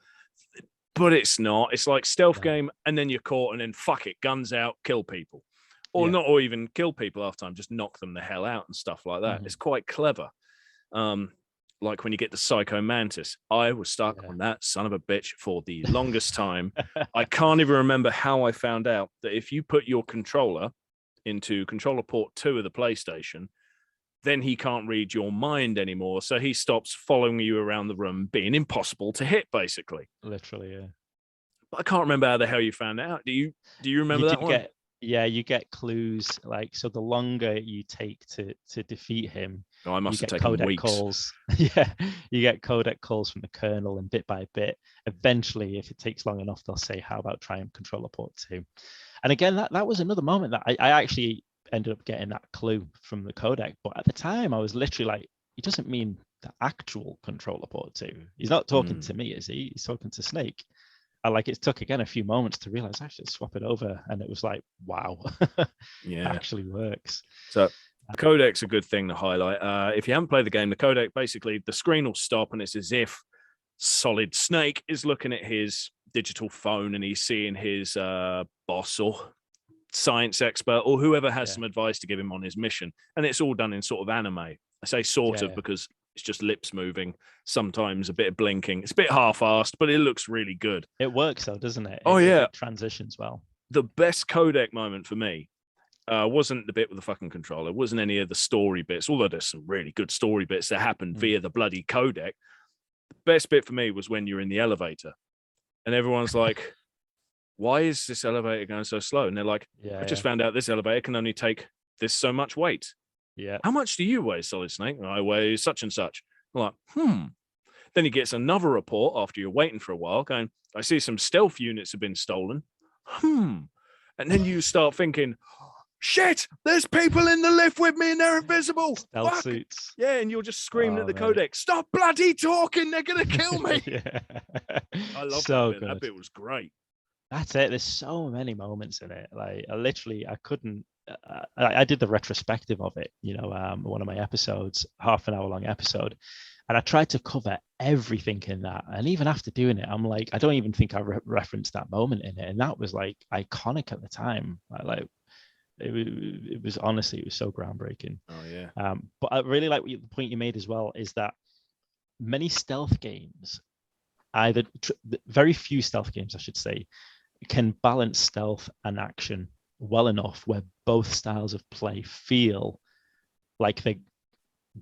But it's not. It's like stealth game, and then you're caught, and then fuck it, guns out, kill people. Or not, or even kill people after time, just knock them the hell out and stuff like that. It's quite clever. Like when you get the Psycho Mantis. I was stuck on that son of a bitch for the longest time. I can't even remember how I found out that if you put your controller into controller port 2 of the PlayStation, then he can't read your mind anymore. So he stops following you around the room, being impossible to hit, basically. Literally, yeah. But I can't remember how the hell you found out. Do you remember that one? You get clues. Like, so the longer you take to defeat him, I must have taken weeks. Calls. You get codec calls from the kernel, and bit by bit, eventually, if it takes long enough, they'll say, how about trying controller port 2? And again, that was another moment that I actually ended up getting that clue from the codec. But at the time, I was literally like, he doesn't mean the actual controller port 2. He's not talking to me, is he? He's talking to Snake. It took again a few moments to realize I should swap it over, and it was like, wow, it actually works. So the codec's a good thing to highlight. If you haven't played the game, the codec, basically the screen will stop, and it's as if Solid Snake is looking at his digital phone and he's seeing his boss or science expert or whoever has some advice to give him on his mission, and it's all done in sort of anime. I say sort of because it's just lips moving, sometimes a bit of blinking. It's a bit half-assed, but it looks really good. It works though, doesn't it? It transitions well. The best codec moment for me wasn't the bit with the fucking controller. It wasn't any of the story bits, although there's some really good story bits that happened via the bloody codec. The best bit for me was when you're in the elevator and everyone's like, why is this elevator going so slow? And they're like, I just found out this elevator can only take this so much weight. Yeah. How much do you weigh, Solid Snake? I weigh such and such. I'm like, Then he gets another report after you're waiting for a while going, I see some stealth units have been stolen. And then you start thinking, shit, there's people in the lift with me and they're invisible. Stealth Fuck. suits. Yeah, and you're just screaming at the mate. codec, stop bloody talking, they're going to kill me. Yeah. I love So that bit. good. That bit was great. That's it. There's so many moments in it. Like I couldn't. I did the retrospective of it. One of my episodes, half an hour long episode, and I tried to cover everything in that. And even after doing it, I'm like, I don't even think I referenced that moment in it, and that was like iconic at the time. Like it was honestly, it was so groundbreaking. Oh yeah. But I really like the point you made as well, is that many stealth games, very few stealth games, I should say, can balance stealth and action well enough where both styles of play feel like they're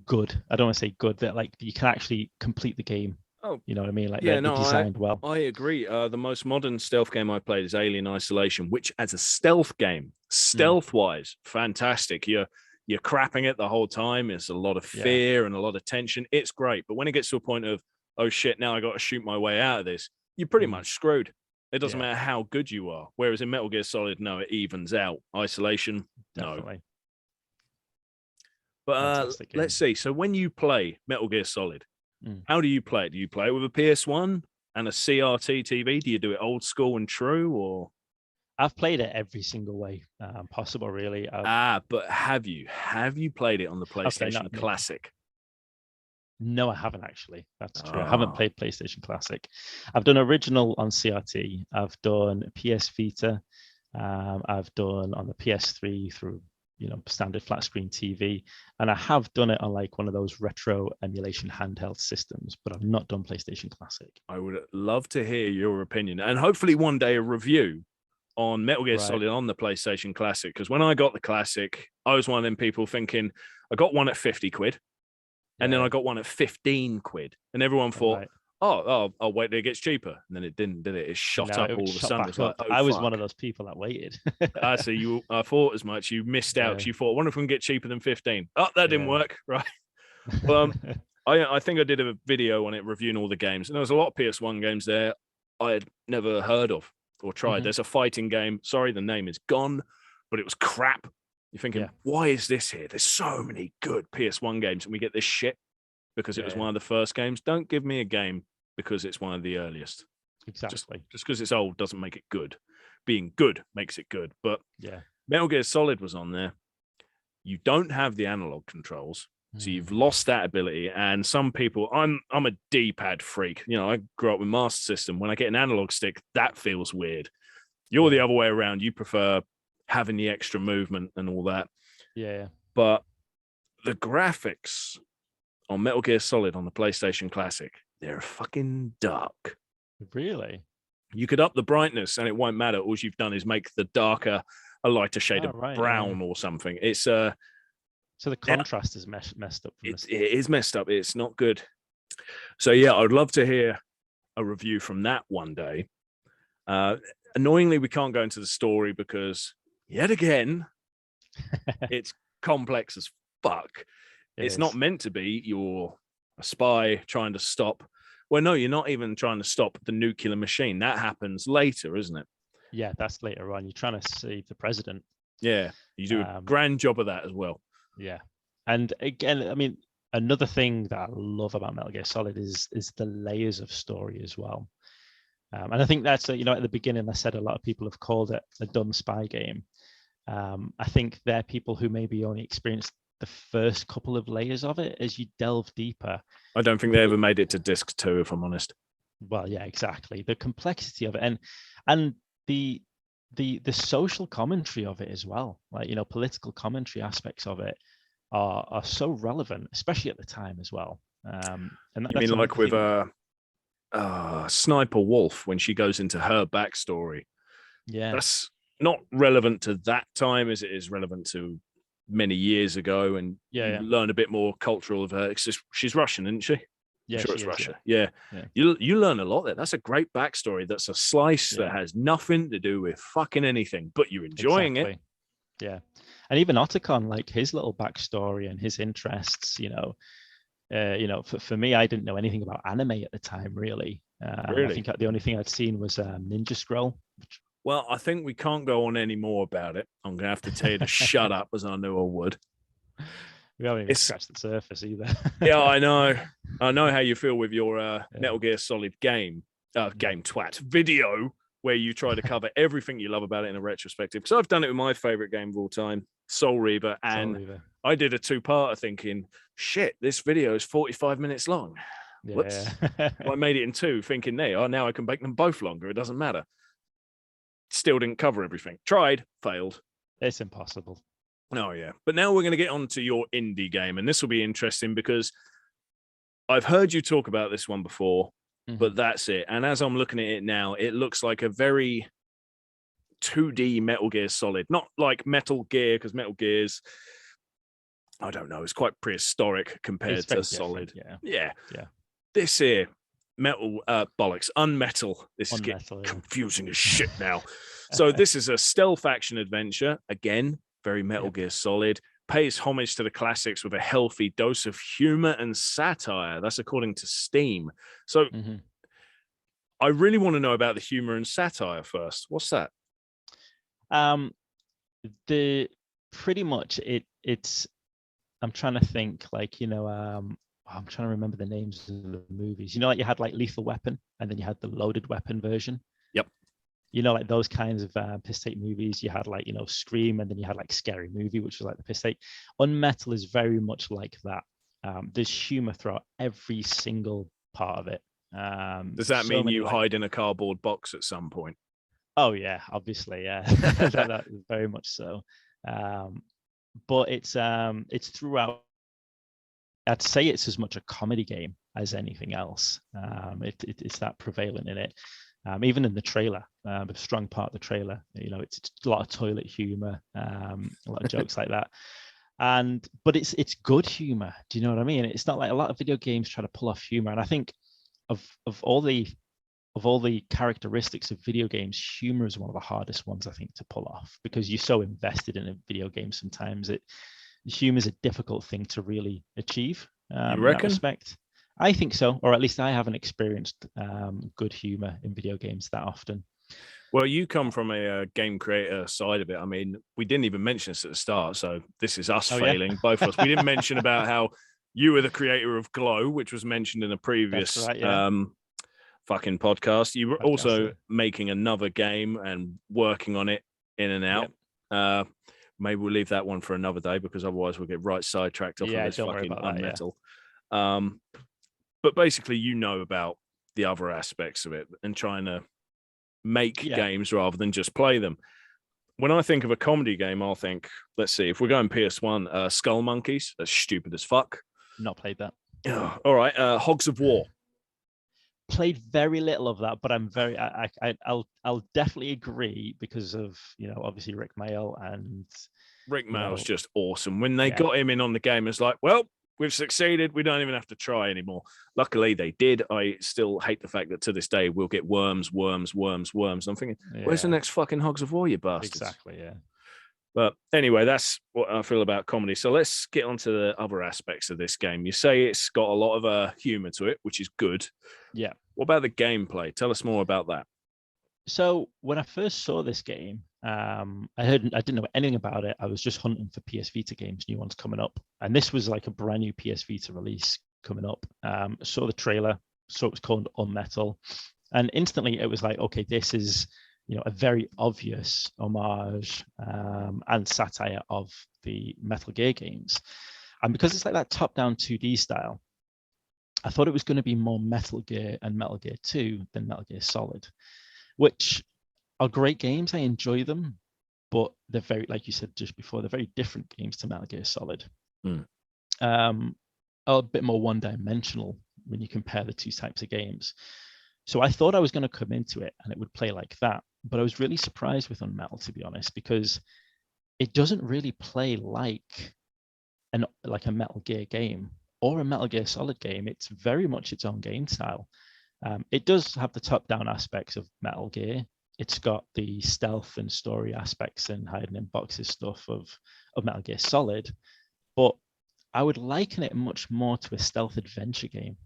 good. I don't want to say good, that like you can actually complete the game. Oh, you know what I mean? Like yeah, they're designed well. I agree. The most modern stealth game I played is Alien Isolation, which as a stealth game, stealth-wise, fantastic. You're crapping it the whole time. It's a lot of fear and a lot of tension. It's great. But when it gets to a point of, oh shit, now I got to shoot my way out of this, you're pretty much screwed. It doesn't matter how good you are. Whereas in Metal Gear Solid, no, it evens out. Isolation, Definitely. no. But let's see. So when you play Metal Gear Solid, how do you play it? Do you play it with a PS1 and a CRT TV? Do you do it old school and true, or? I've played it every single way possible, really. But have you played it on the PlayStation Classic? No, I haven't actually. That's true. I haven't played PlayStation Classic. I've done original on CRT. I've done PS Vita. I've done on the PS3 through standard flat screen TV, and I have done it on like one of those retro emulation handheld systems, but I've not done PlayStation Classic. I would love to hear your opinion, and hopefully one day a review on Metal Gear Solid on the PlayStation Classic. Because when I got the Classic, I was one of them people thinking, I got one at 50 quid. And then I got one at 15 quid. And everyone thought, I'll wait till it gets cheaper. And then it didn't, did it? It shot up all of a sudden. It was like, I was one of those people that waited. So I thought as much. You missed out because you thought, I wonder if we can get cheaper than 15. Oh, that didn't work. Right. Well, I think I did a video on it reviewing all the games. And there was a lot of PS1 games there I had never heard of or tried. There's a fighting game. Sorry, the name is gone, but it was crap. You're thinking, why is this here? There's so many good PS1 games and we get this shit because it was one of the first games. Don't give me a game because it's one of the earliest. Exactly. Just because it's old doesn't make it good. Being good makes it good. But Metal Gear Solid was on there. You don't have the analog controls. So you've lost that ability. And some people, I'm a D-pad freak. I grew up with Master System. When I get an analog stick, that feels weird. You're the other way around. You prefer having the extra movement and all that. Yeah. But the graphics on Metal Gear Solid on the PlayStation Classic, they're fucking dark. Really? You could up the brightness and it won't matter. All you've done is make the darker a lighter shade of brown or something. It's so the contrast is messed up. It is messed up. It's not good. So yeah, I'd love to hear a review from that one day. Annoyingly, we can't go into the story because yet again, it's complex as fuck. It's not meant to be. You're a spy trying to stop. Well, no, you're not even trying to stop the nuclear machine. That happens later, isn't it? Yeah, that's later on. You're trying to save the president. Yeah, you do a grand job of that as well. Yeah. And again, I mean, another thing that I love about Metal Gear Solid is the layers of story as well. And I think that's, at the beginning, I said a lot of people have called it a dumb spy game. I think they're people who maybe only experienced the first couple of layers of it. As you delve deeper, I don't think they ever made it to disc 2, if I'm honest. Well, yeah, exactly. The complexity of it and the social commentary of it as well, like, political commentary aspects of it are so relevant, especially at the time as well. And you mean like with Sniper Wolf when she goes into her backstory? Yeah, that's not relevant to that time as it is relevant to many years ago, and you learn a bit more cultural of her. She's Russian, isn't she? Yeah, it's Russia. Yeah. You learn a lot there. That's a great backstory. That's a slice that has nothing to do with fucking anything, but you're enjoying it. Yeah, and even Otacon, like his little backstory and his interests. For me, I didn't know anything about anime at the time, really. I think the only thing I'd seen was Ninja Scroll, which Well, I think we can't go on any more about it. I'm going to have to tell you to shut up, as I knew I would. We haven't even scratched the surface either. Yeah, I know. I know how you feel with your Metal Gear Solid game video, where you try to cover everything you love about it in a retrospective. Because I've done it with my favorite game of all time, Soul Reaver, and I did a two-parter thinking, shit, this video is 45 minutes long. Yeah. Whoops. I made it in two, thinking now I can make them both longer. It doesn't matter. Still didn't cover everything. Tried, failed. It's impossible. Oh, yeah. But now we're going to get on to your indie game. And this will be interesting because I've heard you talk about this one before, but that's it. And as I'm looking at it now, it looks like a very 2D Metal Gear Solid. Not like Metal Gear, because Metal Gear's, I don't know, it's quite prehistoric compared to Solid. Yeah. This here, Unmetal. This is getting confusing as shit now. So this is a stealth action adventure. Again, very Metal Gear Solid. Pays homage to the classics with a healthy dose of humor and satire. That's according to Steam. So I really want to know about the humor and satire first. What's that? Pretty much it's I'm trying to think, like, I'm trying to remember the names of the movies. Like you had like Lethal Weapon, and then you had the Loaded Weapon version. Yep. Like those kinds of pisstake movies. You had like, Scream, and then you had like Scary Movie, which was like the pisstake. Unmetal is very much like that. There's humor throughout every single part of it. Does that mean you hide in a cardboard box at some point? Oh yeah, obviously, yeah. that very much so. But it's throughout. I'd say it's as much a comedy game as anything else. It's that prevalent in it. Even in the trailer, a strong part of the trailer, it's a lot of toilet humor, a lot of jokes like that. But it's good humor. Do you know what I mean? It's not like a lot of video games try to pull off humor. And I think of all the characteristics of video games, humor is one of the hardest ones, I think, to pull off, because you're so invested in a video game. Sometimes humor is a difficult thing to really achieve. You reckon? In that respect, I think so, or at least I haven't experienced good humor in video games that often. Well, you come from a game creator side of it. I mean, we didn't even mention this at the start, so this is us failing, both of us. We didn't mention about how you were the creator of Glow, which was mentioned in a previous fucking podcast. You were also making another game and working on it in and out. Maybe we'll leave that one for another day, because otherwise we'll get right sidetracked off of this fucking Unmetal. But basically, about the other aspects of it and trying to make games rather than just play them. When I think of a comedy game, I'll think, let's see, if we're going PS1, Skull Monkeys. That's stupid as fuck. Not played that. All right, Hogs of War. Played very little of that, but I'm very. I'll definitely agree, because of obviously Rick Mayall, and Rick Mayall's just awesome. When they got him in on the game, it's like, well, we've succeeded. We don't even have to try anymore. Luckily, they did. I still hate the fact that to this day we'll get worms. I'm thinking, where's the next fucking Hogs of War, you bastards? Exactly, yeah. But anyway, that's what I feel about comedy. So let's get on to the other aspects of this game. You say it's got a lot of humor to it, which is good. Yeah. What about the gameplay? Tell us more about that. So when I first saw this game, I didn't know anything about it. I was just hunting for PS Vita games, new ones coming up. And this was like a brand new PS Vita release coming up. Saw the trailer, saw it was called Unmetal. And instantly it was like, okay, this is a very obvious homage and satire of the Metal Gear games. And because it's like that top-down 2D style, I thought it was going to be more Metal Gear and Metal Gear 2 than Metal Gear Solid, which are great games. I enjoy them, but they're very, like you said just before, they're very different games to Metal Gear Solid. A bit more one-dimensional when you compare the two types of games. So I thought I was going to come into it and it would play like that. But I was really surprised with Unmetal, to be honest, because it doesn't really play like a Metal Gear game or a Metal Gear Solid game. It's very much its own game style. It does have the top-down aspects of Metal Gear. It's got the stealth and story aspects and hiding in boxes stuff of Metal Gear Solid. But I would liken it much more to a stealth adventure game.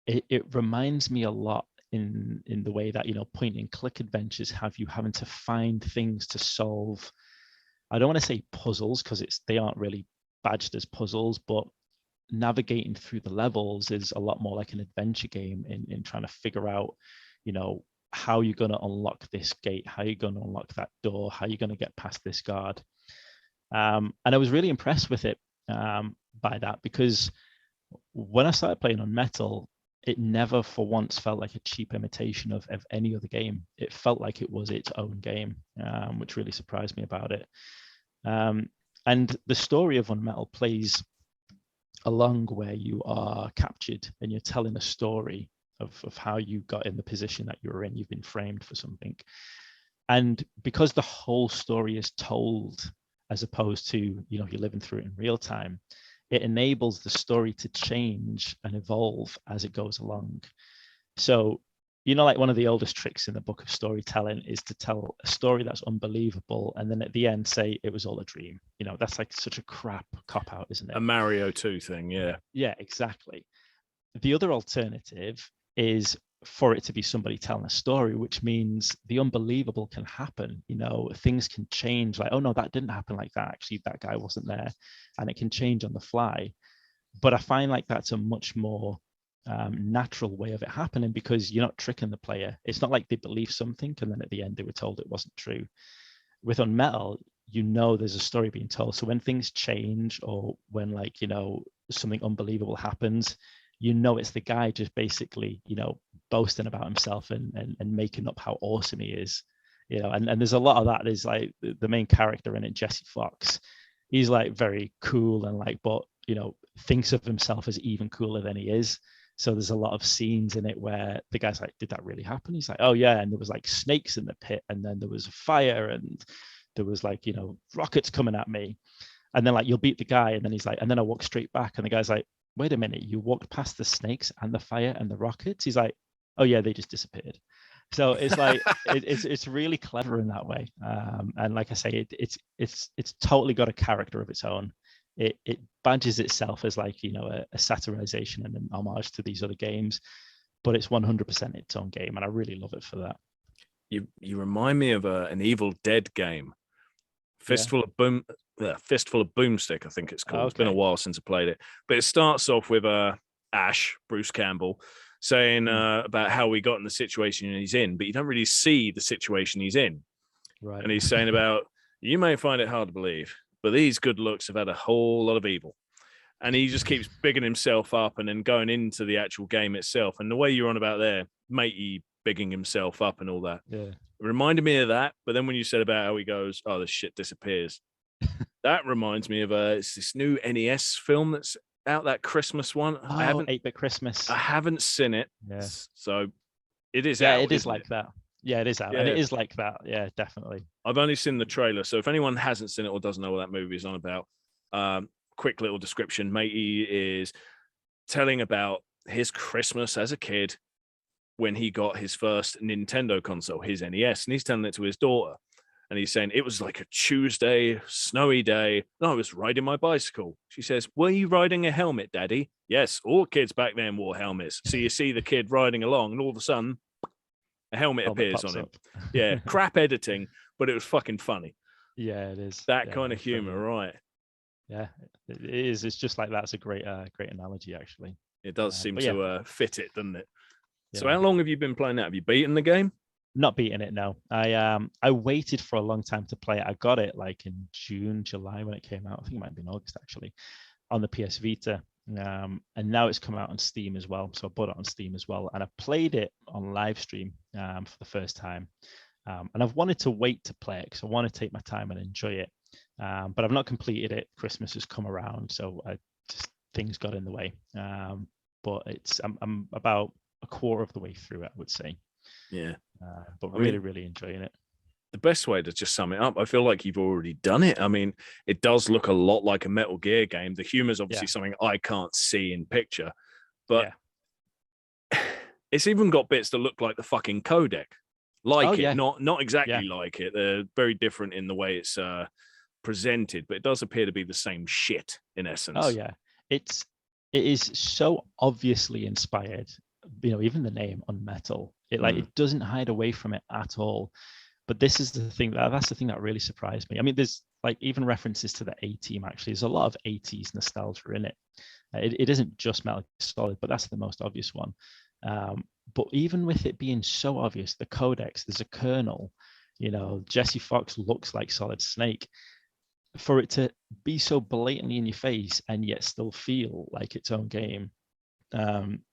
It reminds me a lot in the way that, you know, point and click adventures have you having to find things to solve. I don't want to say puzzles, because they aren't really badged as puzzles, but navigating through the levels is a lot more like an adventure game in trying to figure out, you know, how you're going to unlock this gate, how you're going to unlock that door, how you're going to get past this guard. And I was really impressed with it by that, because when I started playing Unmetal, it never for once felt like a cheap imitation of any other game. It felt like it was its own game, which really surprised me about it. And the story of Unmetal plays along where you are captured and you're telling a story of how you got in the position that you're in. You've been framed for something. And because the whole story is told, as opposed to, you know, you're living through it in real time, it enables the story to change and evolve as it goes along. So, you know, like one of the oldest tricks in the book of storytelling is to tell a story that's unbelievable and then at the end say it was all a dream. You know, that's like such a crap cop out, isn't it? A Mario 2 thing, yeah. Yeah, exactly. The other alternative is for it to be somebody telling a story, which means the unbelievable can happen. You know, things can change, like, oh no, that didn't happen like that. Actually, that guy wasn't there, and it can change on the fly. But I find like that's a much more natural way of it happening, because you're not tricking the player. It's not like they believe something and then at the end they were told it wasn't true. With Unmetal, you know, there's a story being told. So when things change, or when, like, you know, something unbelievable happens, you know, it's the guy just basically, you know, boasting about himself and making up how awesome he is, you know. And there's a lot of that. There's like the main character in it, Jesse Fox. He's like very cool and like, but, you know, thinks of himself as even cooler than he is. So there's a lot of scenes in it where the guy's like, did that really happen? He's like, oh yeah. And there was like snakes in the pit, and then there was a fire, and there was like, you know, rockets coming at me. And then like you'll beat the guy, and then he's like, and then I walk straight back, and the guy's like, wait a minute, you walked past the snakes and the fire and the rockets? He's like, oh yeah, they just disappeared. So it's like it's really clever in that way. And like I say, it's totally got a character of its own. It badges itself as like, you know, a satirization and an homage to these other games, but it's 100% its own game, and I really love it for that. You remind me of an Evil Dead game, Fistful of Boomstick, I think it's called. Okay. It's been a while since I played it, but it starts off with Ash, Bruce Campbell, saying about how he got in the situation he's in, but you don't really see the situation he's in. Right. And he's saying about, you may find it hard to believe, but these good looks have had a whole lot of evil. And he just keeps bigging himself up and then going into the actual game itself. And the way you're on about there, matey bigging himself up and all that. Yeah. It reminded me of that. But then when you said about how he goes, oh, the shit disappears. That reminds me of it's this new NES film that's out, that Christmas one. Oh, I haven't 8-Bit Christmas. I haven't seen it. Yeah. So it is out. out. Yeah, it is like that. Yeah, it is out. Yeah. And it is like that. Yeah, definitely. I've only seen the trailer. So if anyone hasn't seen it or doesn't know what that movie is on about, quick little description. Matey is telling about his Christmas as a kid when he got his first Nintendo console, his NES, and he's telling it to his daughter. And he's saying, it was like a Tuesday, snowy day, and I was riding my bicycle. She says, were you riding a helmet, Daddy? Yes, all kids back then wore helmets. So you see the kid riding along, and all of a sudden, a helmet appears on him. Yeah, crap editing, but it was fucking funny. Yeah, it is. That kind of humor, right? Yeah, it is. It's just like that's a great analogy, actually. It does seem to fit it, doesn't it? Yeah. So how long have you been playing that? Have you beaten the game? Not beating it, no. I waited for a long time to play it. I got it like in June, July when it came out. I think it might have been August actually, on the PS Vita. And now it's come out on Steam as well. So I bought it on Steam as well. And I played it on live stream for the first time. And I've wanted to wait to play it because I want to take my time and enjoy it. But I've not completed it. Christmas has come around, so things got in the way. But I'm about a quarter of the way through it, I would say. Yeah. But really enjoying it. The best way to just sum it up, I feel like you've already done it. I mean, it does look a lot like a Metal Gear game. The humor is obviously something I can't see in picture, but it's even got bits that look like the fucking codec. Not exactly like it. They're very different in the way it's presented, but it does appear to be the same shit in essence. Oh yeah, it is so obviously inspired. You know, even the name Unmetal It doesn't hide away from it at all. But this is the thing that's the thing that really surprised me. I mean, there's like even references to the A-Team. Actually, there's a lot of 80s nostalgia in it. It isn't just Metal Gear Solid, but that's the most obvious one. But even with it being so obvious, the codex, there's a kernel, Jesse Fox looks like Solid Snake. For it to be so blatantly in your face and yet still feel like its own game,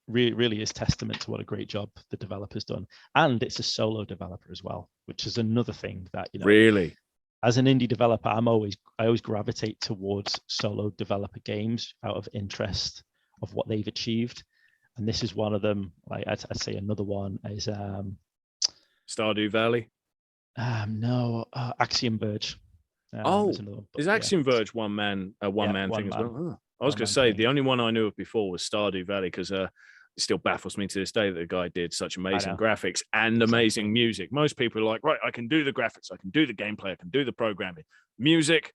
really is testament to what a great job the developer's done. And it's a solo developer as well, which is another thing that, really, as an indie developer, I always gravitate towards solo developer games out of interest of what they've achieved. And this is one of them. Like I'd say another one is Stardew Valley. No, Axiom Verge. Is Axiom Verge one man thing as well? Oh, I was going to say the only one I knew of before was Stardew Valley, because it still baffles me to this day that the guy did such amazing graphics and amazing music. Most people are like, right, I can do the graphics, I can do the gameplay, I can do the programming. Music,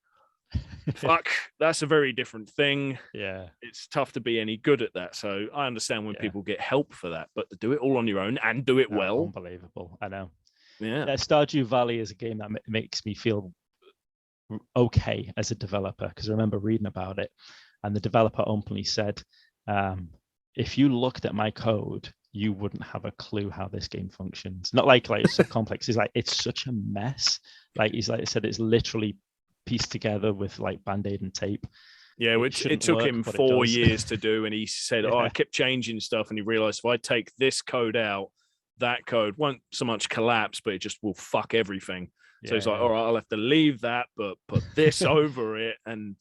fuck, that's a very different thing. Yeah, it's tough to be any good at that. So I understand when people get help for that, but to do it all on your own and do it well, unbelievable. I know. Yeah, Stardew Valley is a game that makes me feel okay as a developer, because I remember reading about it, and the developer openly said, if you looked at my code, you wouldn't have a clue how this game functions. Not like it's so complex. He's like, it's such a mess. Like he said, it's literally pieced together with like Band-Aid and tape. Yeah, which it took him 4 years to do, and he said, I kept changing stuff, and he realized if I take this code out, that code won't so much collapse, but it just will fuck everything. So he's like, all right, I'll have to leave that, but put this over it. And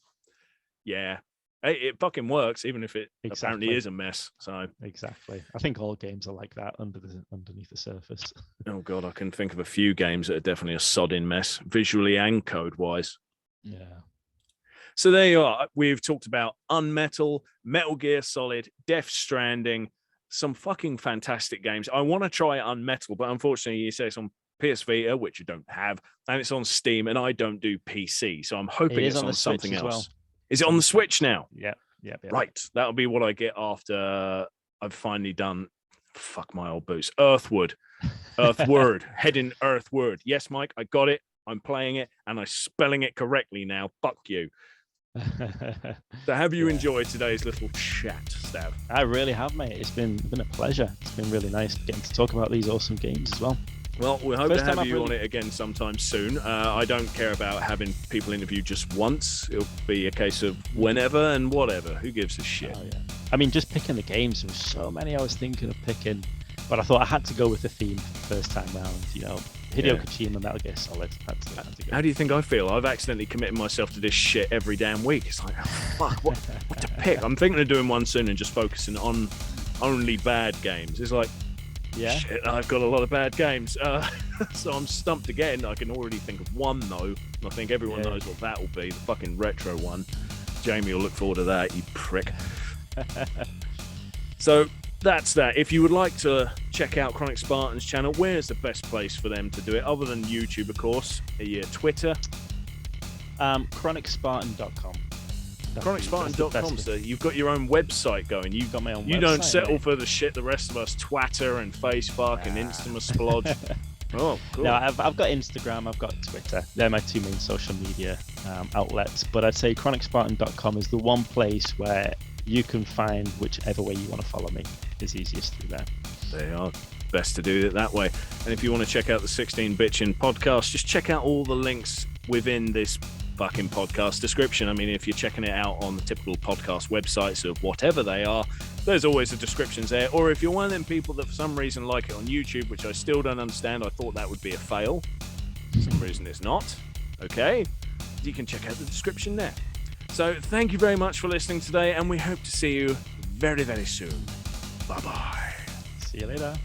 it fucking works, even if it apparently is a mess. So exactly. I think all games are like that underneath the surface. Oh, God, I can think of a few games that are definitely a sodding mess, visually and code-wise. Yeah. So there you are. We've talked about Unmetal, Metal Gear Solid, Death Stranding, some fucking fantastic games. I want to try Unmetal, but unfortunately, you say it's on PS Vita, which you don't have, and it's on Steam, and I don't do PC, so I'm hoping it's on something else. Well. Is it on the Switch now? Yeah. Right, that'll be what I get after I've finally done. Fuck my old boots. Earthward, heading Earthward. Yes, Mike, I got it. I'm playing it, and I'm spelling it correctly now. Fuck you. So have you enjoyed today's little chat, Stav? I really have, mate. It's been a pleasure. It's been really nice getting to talk about these awesome games as well. Well, we hope to have you on it again sometime soon. I don't care about having people interview just once. It'll be a case of whenever and whatever. Who gives a shit? Oh, yeah. I mean, just picking the games, there was so many I was thinking of picking, but I thought I had to go with the theme first time round. Hideo Kojima, Metal Gear Solid. Had to go. How do you think I feel? I've accidentally committed myself to this shit every damn week. It's like, oh, fuck, what to pick? I'm thinking of doing one soon and just focusing on only bad games. It's like, shit, I've got a lot of bad games. So I'm stumped again. I can already think of one, though. I think everyone knows what that will be, the fucking retro one. Jamie will look forward to that, you prick. So that's that. If you would like to check out Chronik Spartan's channel, where's the best place for them to do it? Other than YouTube, of course. Twitter? ChronikSpartan.com. ChronikSpartan.com, so you've got your own website going. You've got my own website. You don't settle for the shit the rest of us Twatter and Facebook and Instamasplodge. Oh, cool. No, I've got Instagram, I've got Twitter. They're my two main social media outlets. But I'd say ChronikSpartan.com is the one place where you can find whichever way you want to follow me. It's easiest through there. They are. Best to do it that way. And if you want to check out the 16 Bitchin' podcast, just check out all the links within this fucking podcast description. I mean, if you're checking it out on the typical podcast websites of whatever they are, there's always the descriptions there. Or if you're one of them people that for some reason like it on YouTube, which I still don't understand, I thought that would be a fail. For some reason it's not. Okay, you can check out the description there. So thank you very much for listening today, and we hope to see you very, very soon. Bye-bye. See you later.